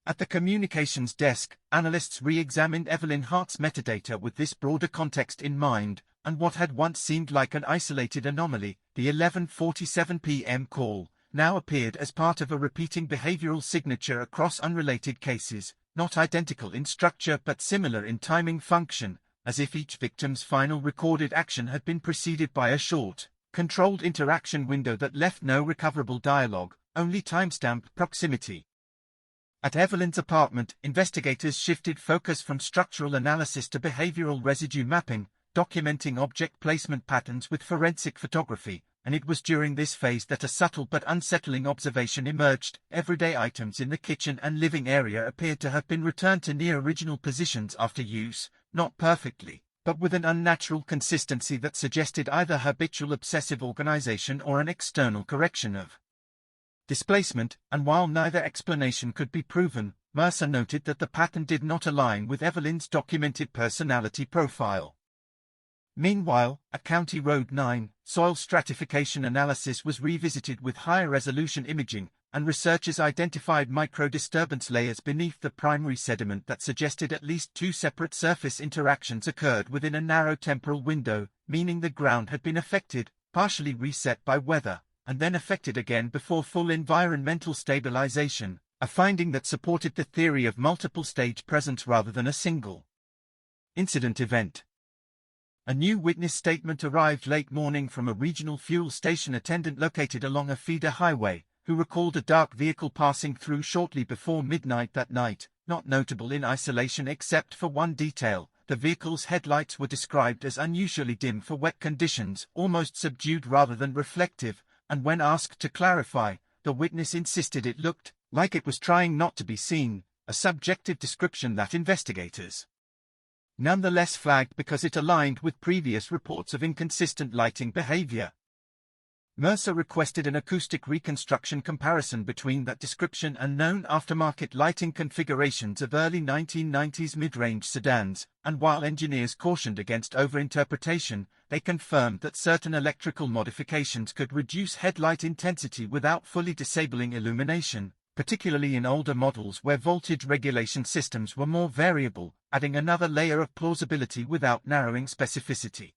At the communications desk, analysts re-examined Evelyn Hart's metadata with this broader context in mind, and what had once seemed like an isolated anomaly, the 11:47 p.m. call, now appeared as part of a repeating behavioral signature across unrelated cases, not identical in structure but similar in timing function, as if each victim's final recorded action had been preceded by a short, controlled interaction window that left no recoverable dialogue, only timestamped proximity. At Evelyn's apartment, investigators shifted focus from structural analysis to behavioral residue mapping, documenting object placement patterns with forensic photography, and it was during this phase that a subtle but unsettling observation emerged. Everyday items in the kitchen and living area appeared to have been returned to near original positions after use, not perfectly, but with an unnatural consistency that suggested either habitual obsessive organization or an external correction of displacement, and while neither explanation could be proven, Mercer noted that the pattern did not align with Evelyn's documented personality profile. Meanwhile, at County Road 9, soil stratification analysis was revisited with higher resolution imaging, and researchers identified micro-disturbance layers beneath the primary sediment that suggested at least two separate surface interactions occurred within a narrow temporal window, meaning the ground had been affected, partially reset by weather, and then affected again before full environmental stabilization, a finding that supported the theory of multiple stage presence rather than a single incident event. A new witness statement arrived late morning from a regional fuel station attendant located along a feeder highway, who recalled a dark vehicle passing through shortly before midnight that night, not notable in isolation except for one detail. The vehicle's headlights were described as unusually dim for wet conditions, almost subdued rather than reflective, and when asked to clarify, the witness insisted it looked like it was trying not to be seen, a subjective description that investigators nonetheless flagged because it aligned with previous reports of inconsistent lighting behavior. Mercer requested an acoustic reconstruction comparison between that description and known aftermarket lighting configurations of early 1990s mid-range sedans, and while engineers cautioned against overinterpretation, they confirmed that certain electrical modifications could reduce headlight intensity without fully disabling illumination, particularly in older models where voltage regulation systems were more variable, adding another layer of plausibility without narrowing specificity.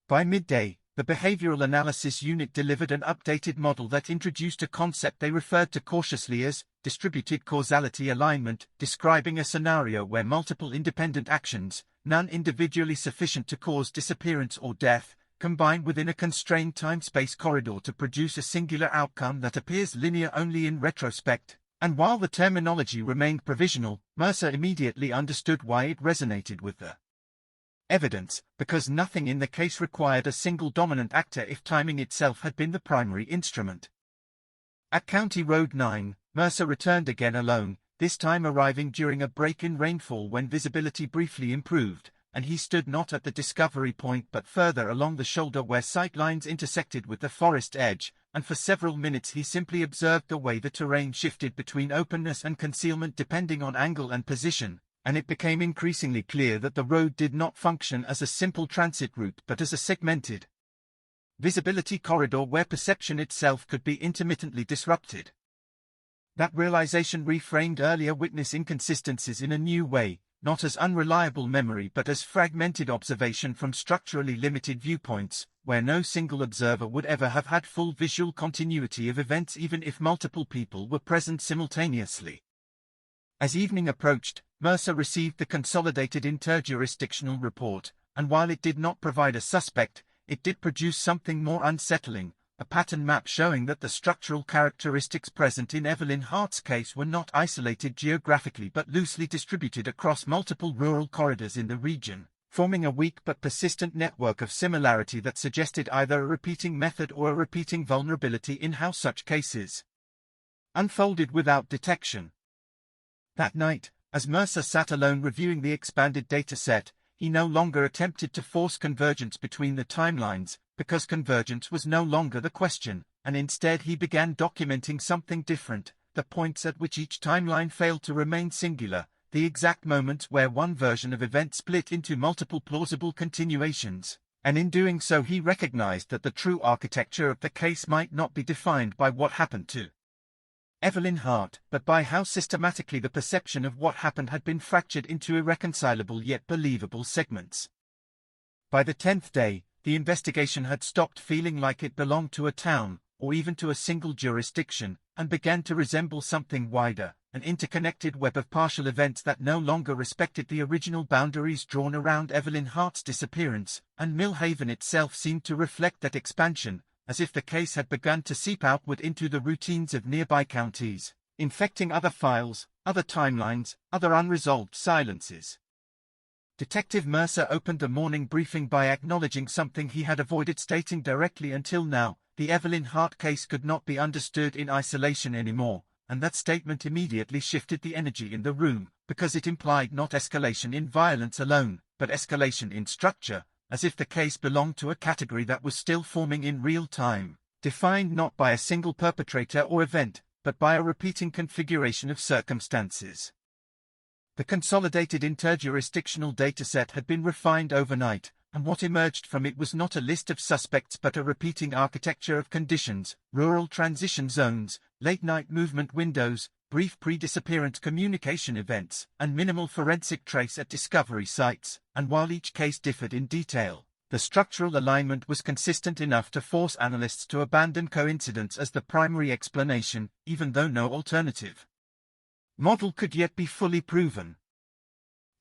By midday, the Behavioral Analysis Unit delivered an updated model that introduced a concept they referred to cautiously as distributed causality alignment, describing a scenario where multiple independent actions, none individually sufficient to cause disappearance or death, combine within a constrained time-space corridor to produce a singular outcome that appears linear only in retrospect. And while the terminology remained provisional, Mercer immediately understood why it resonated with the evidence, because nothing in the case required a single dominant actor if timing itself had been the primary instrument. At County Road 9, Mercer returned again alone, this time arriving during a break in rainfall when visibility briefly improved, and he stood not at the discovery point but further along the shoulder where sight lines intersected with the forest edge, and for several minutes he simply observed the way the terrain shifted between openness and concealment depending on angle and position, and it became increasingly clear that the road did not function as a simple transit route but as a segmented visibility corridor where perception itself could be intermittently disrupted. That realization reframed earlier witness inconsistencies in a new way, not as unreliable memory but as fragmented observation from structurally limited viewpoints, where no single observer would ever have had full visual continuity of events even if multiple people were present simultaneously. As evening approached, Mercer received the consolidated interjurisdictional report, and while it did not provide a suspect, it did produce something more unsettling, a pattern map showing that the structural characteristics present in Evelyn Hart's case were not isolated geographically but loosely distributed across multiple rural corridors in the region, forming a weak but persistent network of similarity that suggested either a repeating method or a repeating vulnerability in how such cases unfolded without detection. That night, as Mercer sat alone reviewing the expanded data set, he no longer attempted to force convergence between the timelines, because convergence was no longer the question, and instead he began documenting something different, the points at which each timeline failed to remain singular, the exact moments where one version of events split into multiple plausible continuations, And in doing so he recognized that the true architecture of the case might not be defined by what happened to Evelyn Hart, but by how systematically the perception of what happened had been fractured into irreconcilable yet believable segments. By the 10th day, the investigation had stopped feeling like it belonged to a town, or even to a single jurisdiction, and began to resemble something wider, an interconnected web of partial events that no longer respected the original boundaries drawn around Evelyn Hart's disappearance, and Millhaven itself seemed to reflect that expansion, as if the case had begun to seep outward into the routines of nearby counties, infecting other files, other timelines, other unresolved silences. Detective Mercer opened the morning briefing by acknowledging something he had avoided stating directly until now: the Evelyn Hart case could not be understood in isolation anymore, and that statement immediately shifted the energy in the room, because it implied not escalation in violence alone, but escalation in structure, as if the case belonged to a category that was still forming in real time, defined not by a single perpetrator or event, but by a repeating configuration of circumstances. The consolidated interjurisdictional dataset had been refined overnight, and what emerged from it was not a list of suspects but a repeating architecture of conditions, rural transition zones, late-night movement windows, brief pre-disappearance communication events, and minimal forensic trace at discovery sites, and while each case differed in detail, the structural alignment was consistent enough to force analysts to abandon coincidence as the primary explanation, even though no alternative model could yet be fully proven.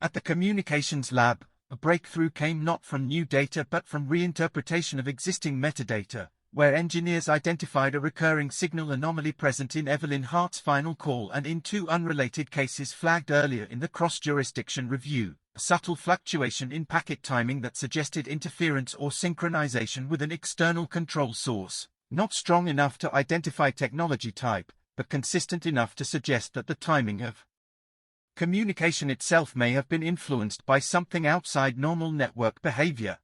At the communications lab, a breakthrough came not from new data but from reinterpretation of existing metadata, where engineers identified a recurring signal anomaly present in Evelyn Hart's final call and in two unrelated cases flagged earlier in the cross-jurisdiction review, a subtle fluctuation in packet timing that suggested interference or synchronization with an external control source, not strong enough to identify technology type, but consistent enough to suggest that the timing of communication itself may have been influenced by something outside normal network behavior.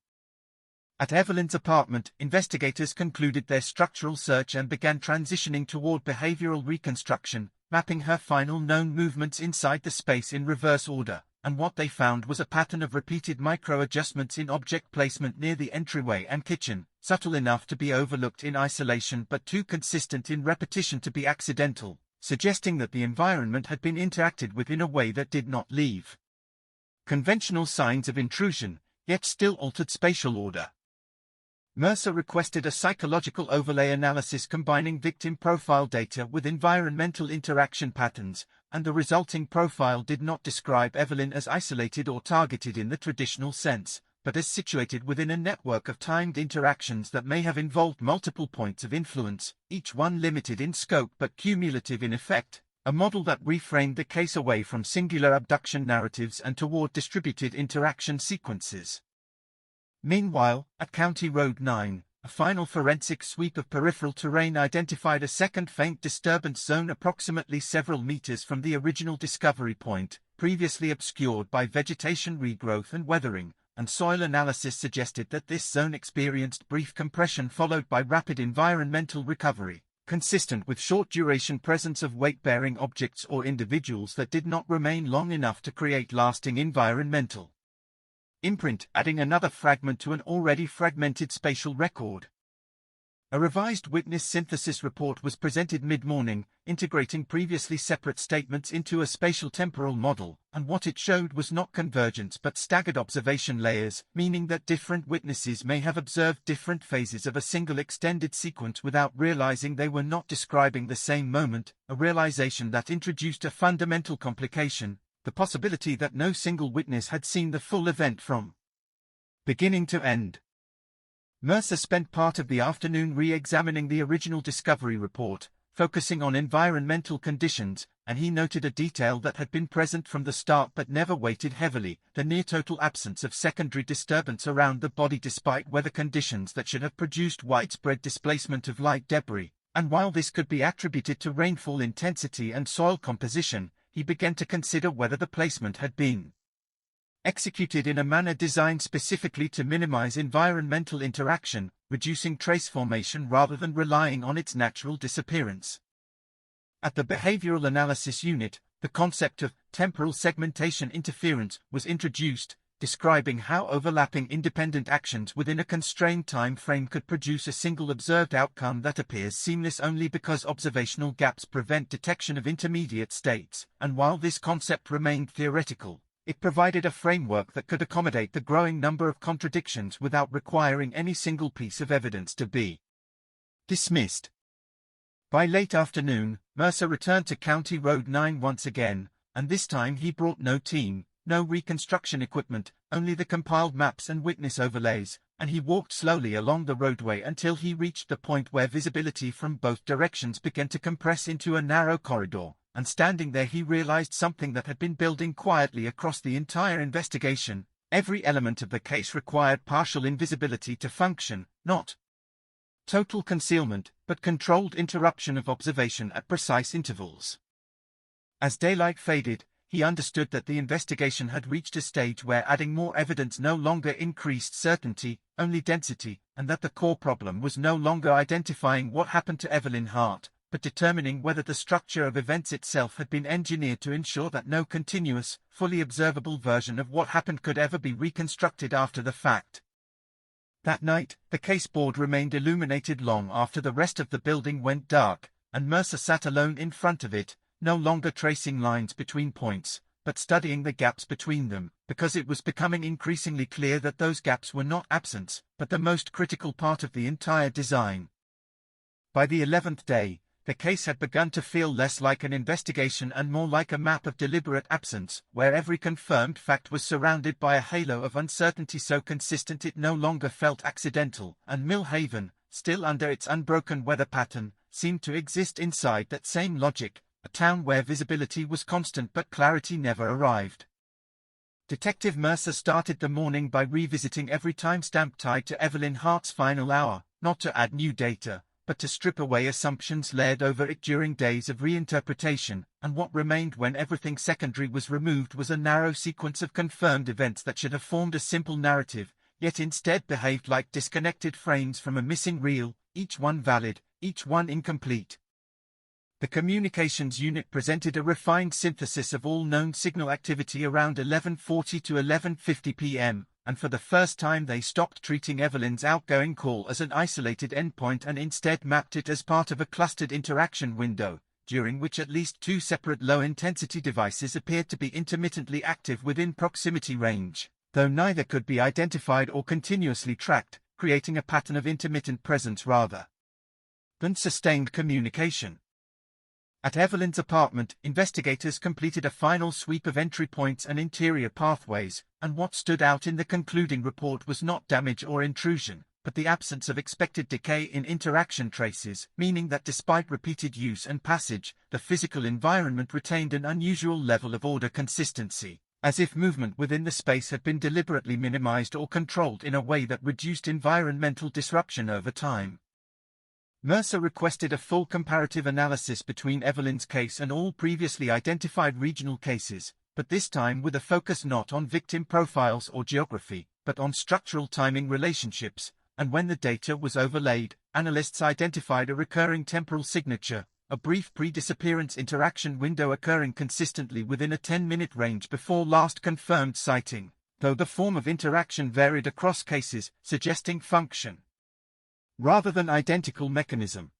At Evelyn's apartment, investigators concluded their structural search and began transitioning toward behavioral reconstruction, mapping her final known movements inside the space in reverse order, and what they found was a pattern of repeated micro-adjustments in object placement near the entryway and kitchen, subtle enough to be overlooked in isolation but too consistent in repetition to be accidental, suggesting that the environment had been interacted with in a way that did not leave conventional signs of intrusion, yet still altered spatial order. Mercer requested a psychological overlay analysis combining victim profile data with environmental interaction patterns, and the resulting profile did not describe Evelyn as isolated or targeted in the traditional sense, but as situated within a network of timed interactions that may have involved multiple points of influence, each one limited in scope but cumulative in effect, a model that reframed the case away from singular abduction narratives and toward distributed interaction sequences. Meanwhile, at County Road 9, a final forensic sweep of peripheral terrain identified a second faint disturbance zone approximately several meters from the original discovery point, previously obscured by vegetation regrowth and weathering, and soil analysis suggested that this zone experienced brief compression followed by rapid environmental recovery, consistent with short-duration presence of weight-bearing objects or individuals that did not remain long enough to create lasting environmental imprint, adding another fragment to an already fragmented spatial record. A revised witness synthesis report was presented mid-morning, integrating previously separate statements into a spatial-temporal model, and what it showed was not convergence but staggered observation layers, meaning that different witnesses may have observed different phases of a single extended sequence without realizing they were not describing the same moment, a realization that introduced a fundamental complication: the possibility that no single witness had seen the full event from beginning to end. Mercer spent part of the afternoon re-examining the original discovery report, focusing on environmental conditions, and he noted a detail that had been present from the start but never weighted heavily: the near-total absence of secondary disturbance around the body despite weather conditions that should have produced widespread displacement of light debris, and while this could be attributed to rainfall intensity and soil composition, he began to consider whether the placement had been executed in a manner designed specifically to minimize environmental interaction, reducing trace formation rather than relying on its natural disappearance. At the Behavioral Analysis Unit, the concept of temporal segmentation interference was introduced, describing how overlapping independent actions within a constrained time frame could produce a single observed outcome that appears seamless only because observational gaps prevent detection of intermediate states, and while this concept remained theoretical, it provided a framework that could accommodate the growing number of contradictions without requiring any single piece of evidence to be dismissed. By late afternoon, Mercer returned to County Road 9 once again, and this time he brought no team, no reconstruction equipment, only the compiled maps and witness overlays, and he walked slowly along the roadway until he reached the point where visibility from both directions began to compress into a narrow corridor, and standing there he realized something that had been building quietly across the entire investigation. Every element of the case required partial invisibility to function, not total concealment, but controlled interruption of observation at precise intervals. As daylight faded, he understood that the investigation had reached a stage where adding more evidence no longer increased certainty, only density, and that the core problem was no longer identifying what happened to Evelyn Hart, but determining whether the structure of events itself had been engineered to ensure that no continuous, fully observable version of what happened could ever be reconstructed after the fact. That night, the case board remained illuminated long after the rest of the building went dark, and Mercer sat alone in front of it, no longer tracing lines between points, but studying the gaps between them, because it was becoming increasingly clear that those gaps were not absence, but the most critical part of the entire design. By the 11th day, the case had begun to feel less like an investigation and more like a map of deliberate absence, where every confirmed fact was surrounded by a halo of uncertainty so consistent it no longer felt accidental, and Mill Haven, still under its unbroken weather pattern, seemed to exist inside that same logic, a town where visibility was constant but clarity never arrived. Detective Mercer started the morning by revisiting every timestamp tied to Evelyn Hart's final hour, not to add new data, but to strip away assumptions layered over it during days of reinterpretation, and what remained when everything secondary was removed was a narrow sequence of confirmed events that should have formed a simple narrative, yet instead behaved like disconnected frames from a missing reel, each one valid, each one incomplete. The communications unit presented a refined synthesis of all known signal activity around 11:40 to 11:50 p.m., and for the first time they stopped treating Evelyn's outgoing call as an isolated endpoint and instead mapped it as part of a clustered interaction window, during which at least two separate low-intensity devices appeared to be intermittently active within proximity range, though neither could be identified or continuously tracked, creating a pattern of intermittent presence rather than sustained communication. At Evelyn's apartment, investigators completed a final sweep of entry points and interior pathways, and what stood out in the concluding report was not damage or intrusion, but the absence of expected decay in interaction traces, meaning that despite repeated use and passage, the physical environment retained an unusual level of order consistency, as if movement within the space had been deliberately minimized or controlled in a way that reduced environmental disruption over time. Mercer requested a full comparative analysis between Evelyn's case and all previously identified regional cases, but this time with a focus not on victim profiles or geography, but on structural timing relationships, and when the data was overlaid, analysts identified a recurring temporal signature, a brief pre-disappearance interaction window occurring consistently within a 10-minute range before last confirmed sighting, though the form of interaction varied across cases, suggesting function rather than identical mechanism.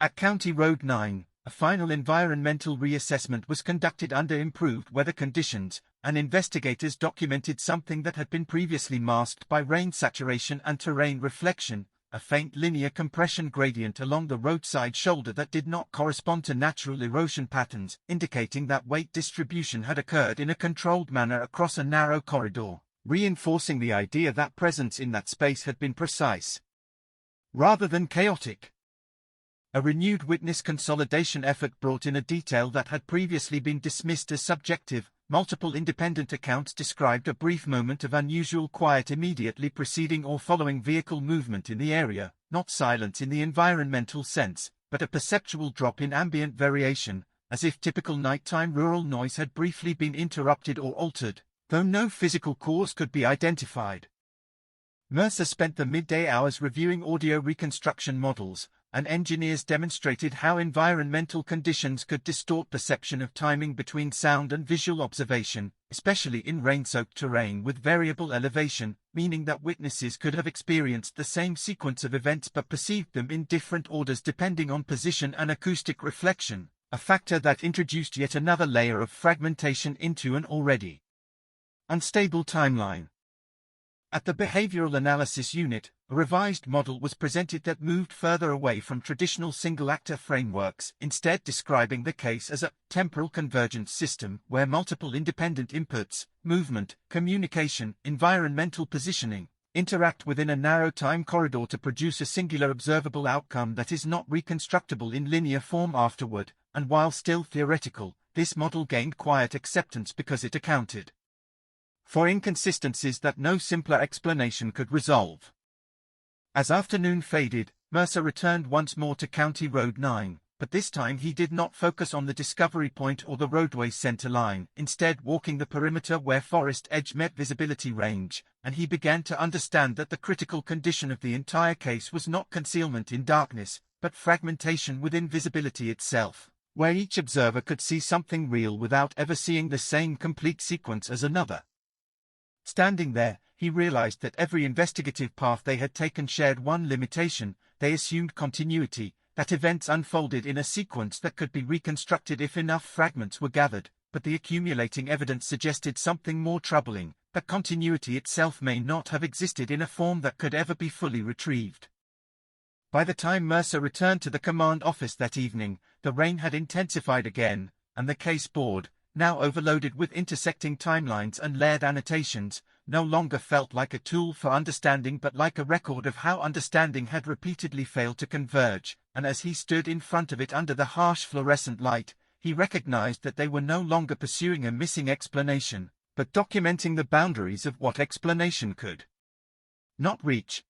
At County Road 9, a final environmental reassessment was conducted under improved weather conditions, and investigators documented something that had been previously masked by rain saturation and terrain reflection, a faint linear compression gradient along the roadside shoulder that did not correspond to natural erosion patterns, indicating that weight distribution had occurred in a controlled manner across a narrow corridor, reinforcing the idea that presence in that space had been precise rather than chaotic. A renewed witness consolidation effort brought in a detail that had previously been dismissed as subjective. Multiple independent accounts described a brief moment of unusual quiet immediately preceding or following vehicle movement in the area, not silence in the environmental sense, but a perceptual drop in ambient variation, as if typical nighttime rural noise had briefly been interrupted or altered, though no physical cause could be identified. Mercer spent the midday hours reviewing audio reconstruction models, and engineers demonstrated how environmental conditions could distort perception of timing between sound and visual observation, especially in rain-soaked terrain with variable elevation, meaning that witnesses could have experienced the same sequence of events but perceived them in different orders depending on position and acoustic reflection, a factor that introduced yet another layer of fragmentation into an already unstable timeline. At the Behavioral Analysis Unit, a revised model was presented that moved further away from traditional single-actor frameworks, instead describing the case as a temporal convergence system where multiple independent inputs, movement, communication, environmental positioning, interact within a narrow time corridor to produce a singular observable outcome that is not reconstructible in linear form afterward, and while still theoretical, this model gained quiet acceptance because it accounted for inconsistencies that no simpler explanation could resolve. As afternoon faded, Mercer returned once more to County Road 9, but this time he did not focus on the discovery point or the roadway's center line, instead walking the perimeter where forest edge met visibility range, and he began to understand that the critical condition of the entire case was not concealment in darkness, but fragmentation within visibility itself, where each observer could see something real without ever seeing the same complete sequence as another. Standing there, he realized that every investigative path they had taken shared one limitation: they assumed continuity, that events unfolded in a sequence that could be reconstructed if enough fragments were gathered, but the accumulating evidence suggested something more troubling, that continuity itself may not have existed in a form that could ever be fully retrieved. By the time Mercer returned to the command office that evening, the rain had intensified again, and the case board, now overloaded with intersecting timelines and layered annotations, no longer felt like a tool for understanding but like a record of how understanding had repeatedly failed to converge, and as he stood in front of it under the harsh fluorescent light, he recognized that they were no longer pursuing a missing explanation, but documenting the boundaries of what explanation could not reach.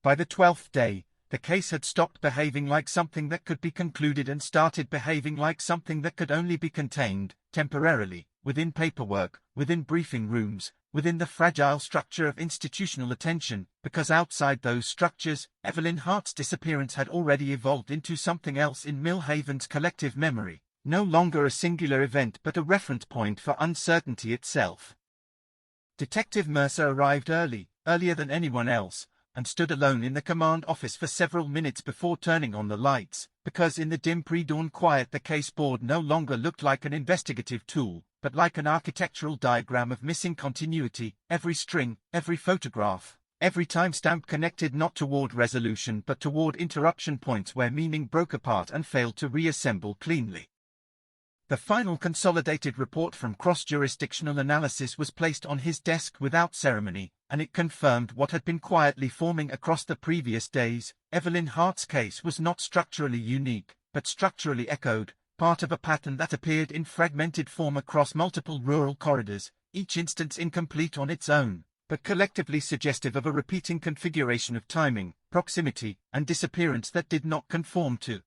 By the 12th day, the case had stopped behaving like something that could be concluded and started behaving like something that could only be contained, temporarily, within paperwork, within briefing rooms, within the fragile structure of institutional attention, because outside those structures, Evelyn Hart's disappearance had already evolved into something else in Millhaven's collective memory, no longer a singular event but a reference point for uncertainty itself. Detective Mercer arrived earlier than anyone else, and stood alone in the command office for several minutes before turning on the lights, because in the dim pre-dawn quiet the case board no longer looked like an investigative tool, but like an architectural diagram of missing continuity, every string, every photograph, every timestamp connected not toward resolution but toward interruption points where meaning broke apart and failed to reassemble cleanly. The final consolidated report from cross-jurisdictional analysis was placed on his desk without ceremony, and it confirmed what had been quietly forming across the previous days. Evelyn Hart's case was not structurally unique, but structurally echoed, part of a pattern that appeared in fragmented form across multiple rural corridors, each instance incomplete on its own, but collectively suggestive of a repeating configuration of timing, proximity, and disappearance that did not conform to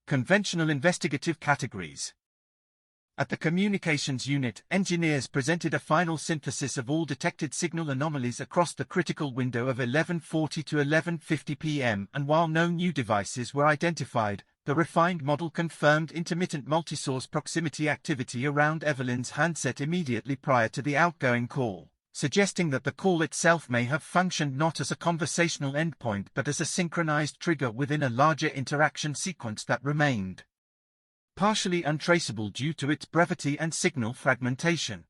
conventional investigative categories. At the Communications Unit, engineers presented a final synthesis of all detected signal anomalies across the critical window of 11:40 to 11:50 p.m., and while no new devices were identified, the refined model confirmed intermittent multi-source proximity activity around Evelyn's handset immediately prior to the outgoing call, suggesting that the call itself may have functioned not as a conversational endpoint but as a synchronized trigger within a larger interaction sequence that remained partially untraceable due to its brevity and signal fragmentation.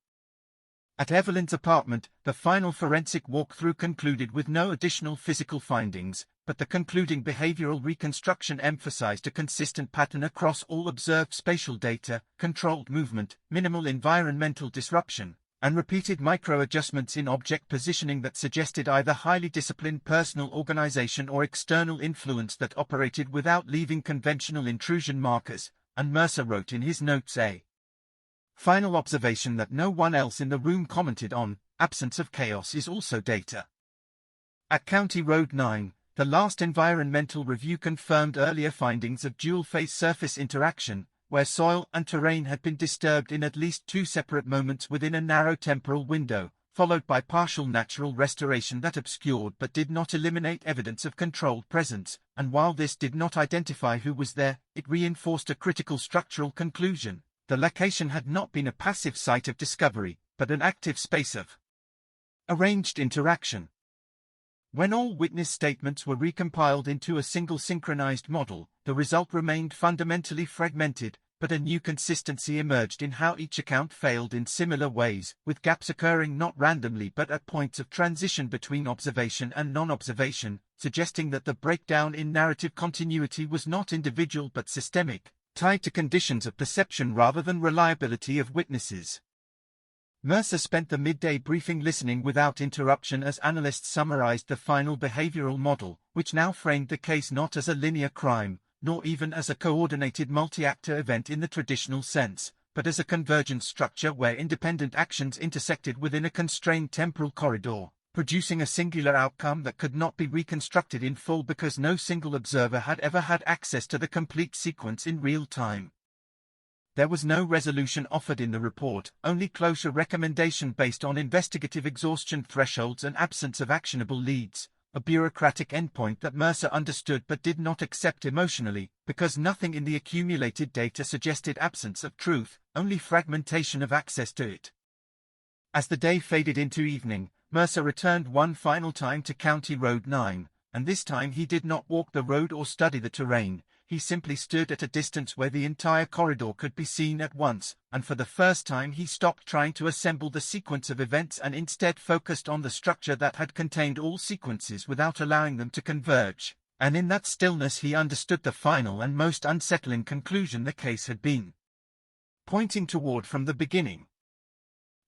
At Evelyn's apartment, the final forensic walkthrough concluded with no additional physical findings, but the concluding behavioral reconstruction emphasized a consistent pattern across all observed spatial data, controlled movement, minimal environmental disruption, and repeated micro-adjustments in object positioning that suggested either highly disciplined personal organization or external influence that operated without leaving conventional intrusion markers. And Mercer wrote in his notes a final observation that no one else in the room commented on: absence of chaos is also data. At County Road 9, the last environmental review confirmed earlier findings of dual-phase surface interaction, where soil and terrain had been disturbed in at least two separate moments within a narrow temporal window, followed by partial natural restoration that obscured but did not eliminate evidence of controlled presence, and while this did not identify who was there, it reinforced a critical structural conclusion. The location had not been a passive site of discovery, but an active space of arranged interaction. When all witness statements were recompiled into a single synchronized model, the result remained fundamentally fragmented, but a new consistency emerged in how each account failed in similar ways, with gaps occurring not randomly but at points of transition between observation and non-observation, suggesting that the breakdown in narrative continuity was not individual but systemic, tied to conditions of perception rather than reliability of witnesses. Mercer spent the midday briefing listening without interruption as analysts summarized the final behavioral model, which now framed the case not as a linear crime, nor even as a coordinated multi-actor event in the traditional sense, but as a convergent structure where independent actions intersected within a constrained temporal corridor, producing a singular outcome that could not be reconstructed in full because no single observer had ever had access to the complete sequence in real time. There was no resolution offered in the report, only closure recommendation based on investigative exhaustion thresholds and absence of actionable leads, a bureaucratic endpoint that Mercer understood but did not accept emotionally, because nothing in the accumulated data suggested absence of truth, only fragmentation of access to it. As the day faded into evening, Mercer returned one final time to County Road 9, and this time he did not walk the road or study the terrain. He simply stood at a distance where the entire corridor could be seen at once, and for the first time he stopped trying to assemble the sequence of events and instead focused on the structure that had contained all sequences without allowing them to converge, and in that stillness he understood the final and most unsettling conclusion the case had been pointing toward from the beginning.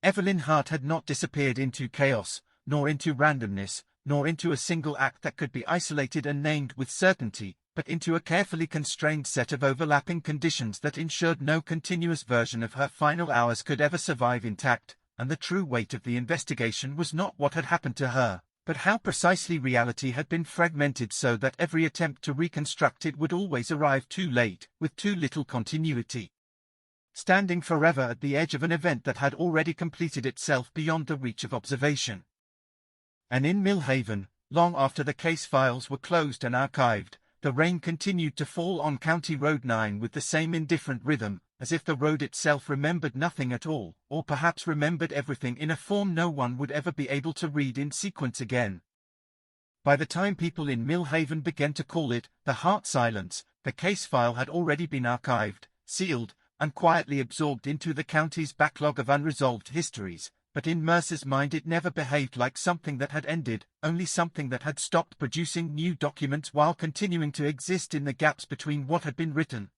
Evelyn Hart had not disappeared into chaos, nor into randomness, nor into a single act that could be isolated and named with certainty, but into a carefully constrained set of overlapping conditions that ensured no continuous version of her final hours could ever survive intact, and the true weight of the investigation was not what had happened to her, but how precisely reality had been fragmented so that every attempt to reconstruct it would always arrive too late, with too little continuity. Standing forever at the edge of an event that had already completed itself beyond the reach of observation. And in Millhaven, long after the case files were closed and archived, the rain continued to fall on County Road 9 with the same indifferent rhythm, as if the road itself remembered nothing at all, or perhaps remembered everything in a form no one would ever be able to read in sequence again. By the time people in Millhaven began to call it the Hart Silence, the case file had already been archived, sealed, and quietly absorbed into the county's backlog of unresolved histories. But in Mercer's mind it never behaved like something that had ended, only something that had stopped producing new documents while continuing to exist in the gaps between what had been written.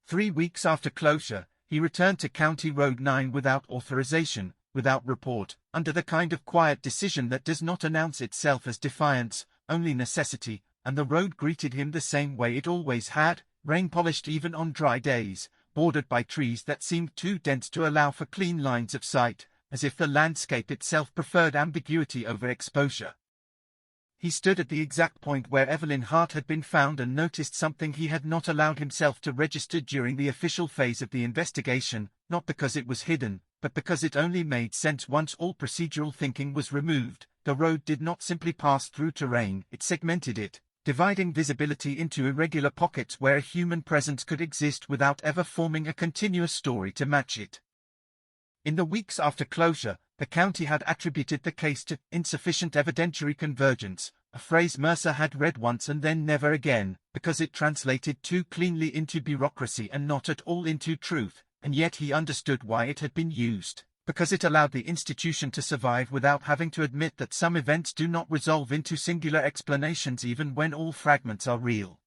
3 weeks after closure, he returned to County Road 9 without authorization, without report, under the kind of quiet decision that does not announce itself as defiance, only necessity, and the road greeted him the same way it always had, rain-polished even on dry days, bordered by trees that seemed too dense to allow for clean lines of sight, as if the landscape itself preferred ambiguity over exposure. He stood at the exact point where Evelyn Hart had been found and noticed something he had not allowed himself to register during the official phase of the investigation, not because it was hidden, but because it only made sense once all procedural thinking was removed. The road did not simply pass through terrain, it segmented it, dividing visibility into irregular pockets where a human presence could exist without ever forming a continuous story to match it. In the weeks after closure, the county had attributed the case to insufficient evidentiary convergence, a phrase Mercer had read once and then never again, because it translated too cleanly into bureaucracy and not at all into truth, and yet he understood why it had been used, because it allowed the institution to survive without having to admit that some events do not resolve into singular explanations even when all fragments are real.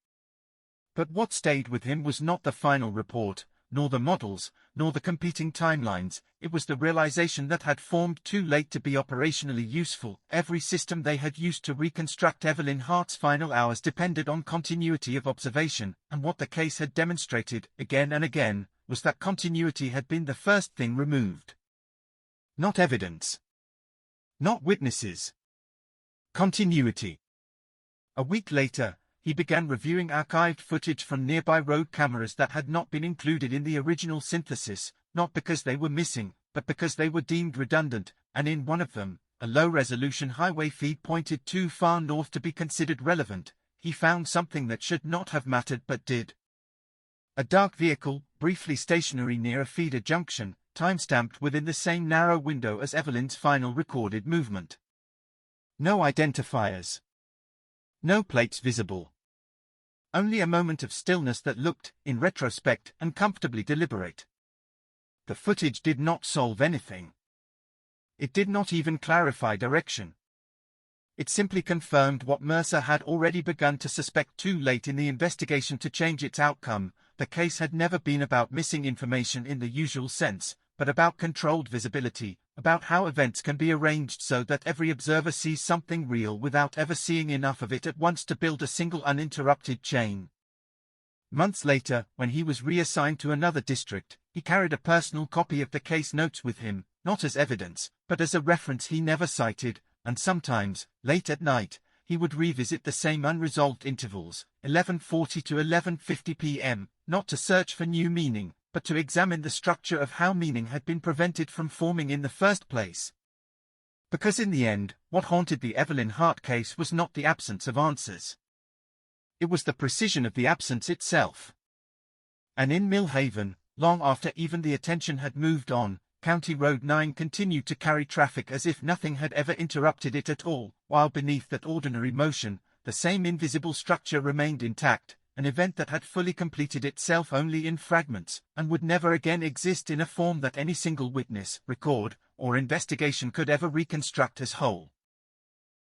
But what stayed with him was not the final report, nor the models, nor the competing timelines. It was the realization that had formed too late to be operationally useful. Every system they had used to reconstruct Evelyn Hart's final hours depended on continuity of observation, and what the case had demonstrated, again and again, was that continuity had been the first thing removed. Not evidence. Not witnesses. Continuity. A week later, he began reviewing archived footage from nearby road cameras that had not been included in the original synthesis, not because they were missing, but because they were deemed redundant, and in one of them, a low-resolution highway feed pointed too far north to be considered relevant, he found something that should not have mattered but did. A dark vehicle, briefly stationary near a feeder junction, time-stamped within the same narrow window as Evelyn's final recorded movement. No identifiers. No plates visible. Only a moment of stillness that looked, in retrospect, uncomfortably deliberate. The footage did not solve anything. It did not even clarify direction. It simply confirmed what Mercer had already begun to suspect too late in the investigation to change its outcome. The case had never been about missing information in the usual sense, but about controlled visibility, about how events can be arranged so that every observer sees something real without ever seeing enough of it at once to build a single uninterrupted chain. Months later, when he was reassigned to another district, he carried a personal copy of the case notes with him, not as evidence, but as a reference he never cited, and sometimes, late at night, he would revisit the same unresolved intervals, 11:40 to 11:50 p.m., not to search for new meaning, but to examine the structure of how meaning had been prevented from forming in the first place. Because in the end, what haunted the Evelyn Hart case was not the absence of answers. It was the precision of the absence itself. And in Millhaven, long after even the attention had moved on, County Road 9 continued to carry traffic as if nothing had ever interrupted it at all, while beneath that ordinary motion, the same invisible structure remained intact, an event that had fully completed itself only in fragments, and would never again exist in a form that any single witness, record, or investigation could ever reconstruct as whole.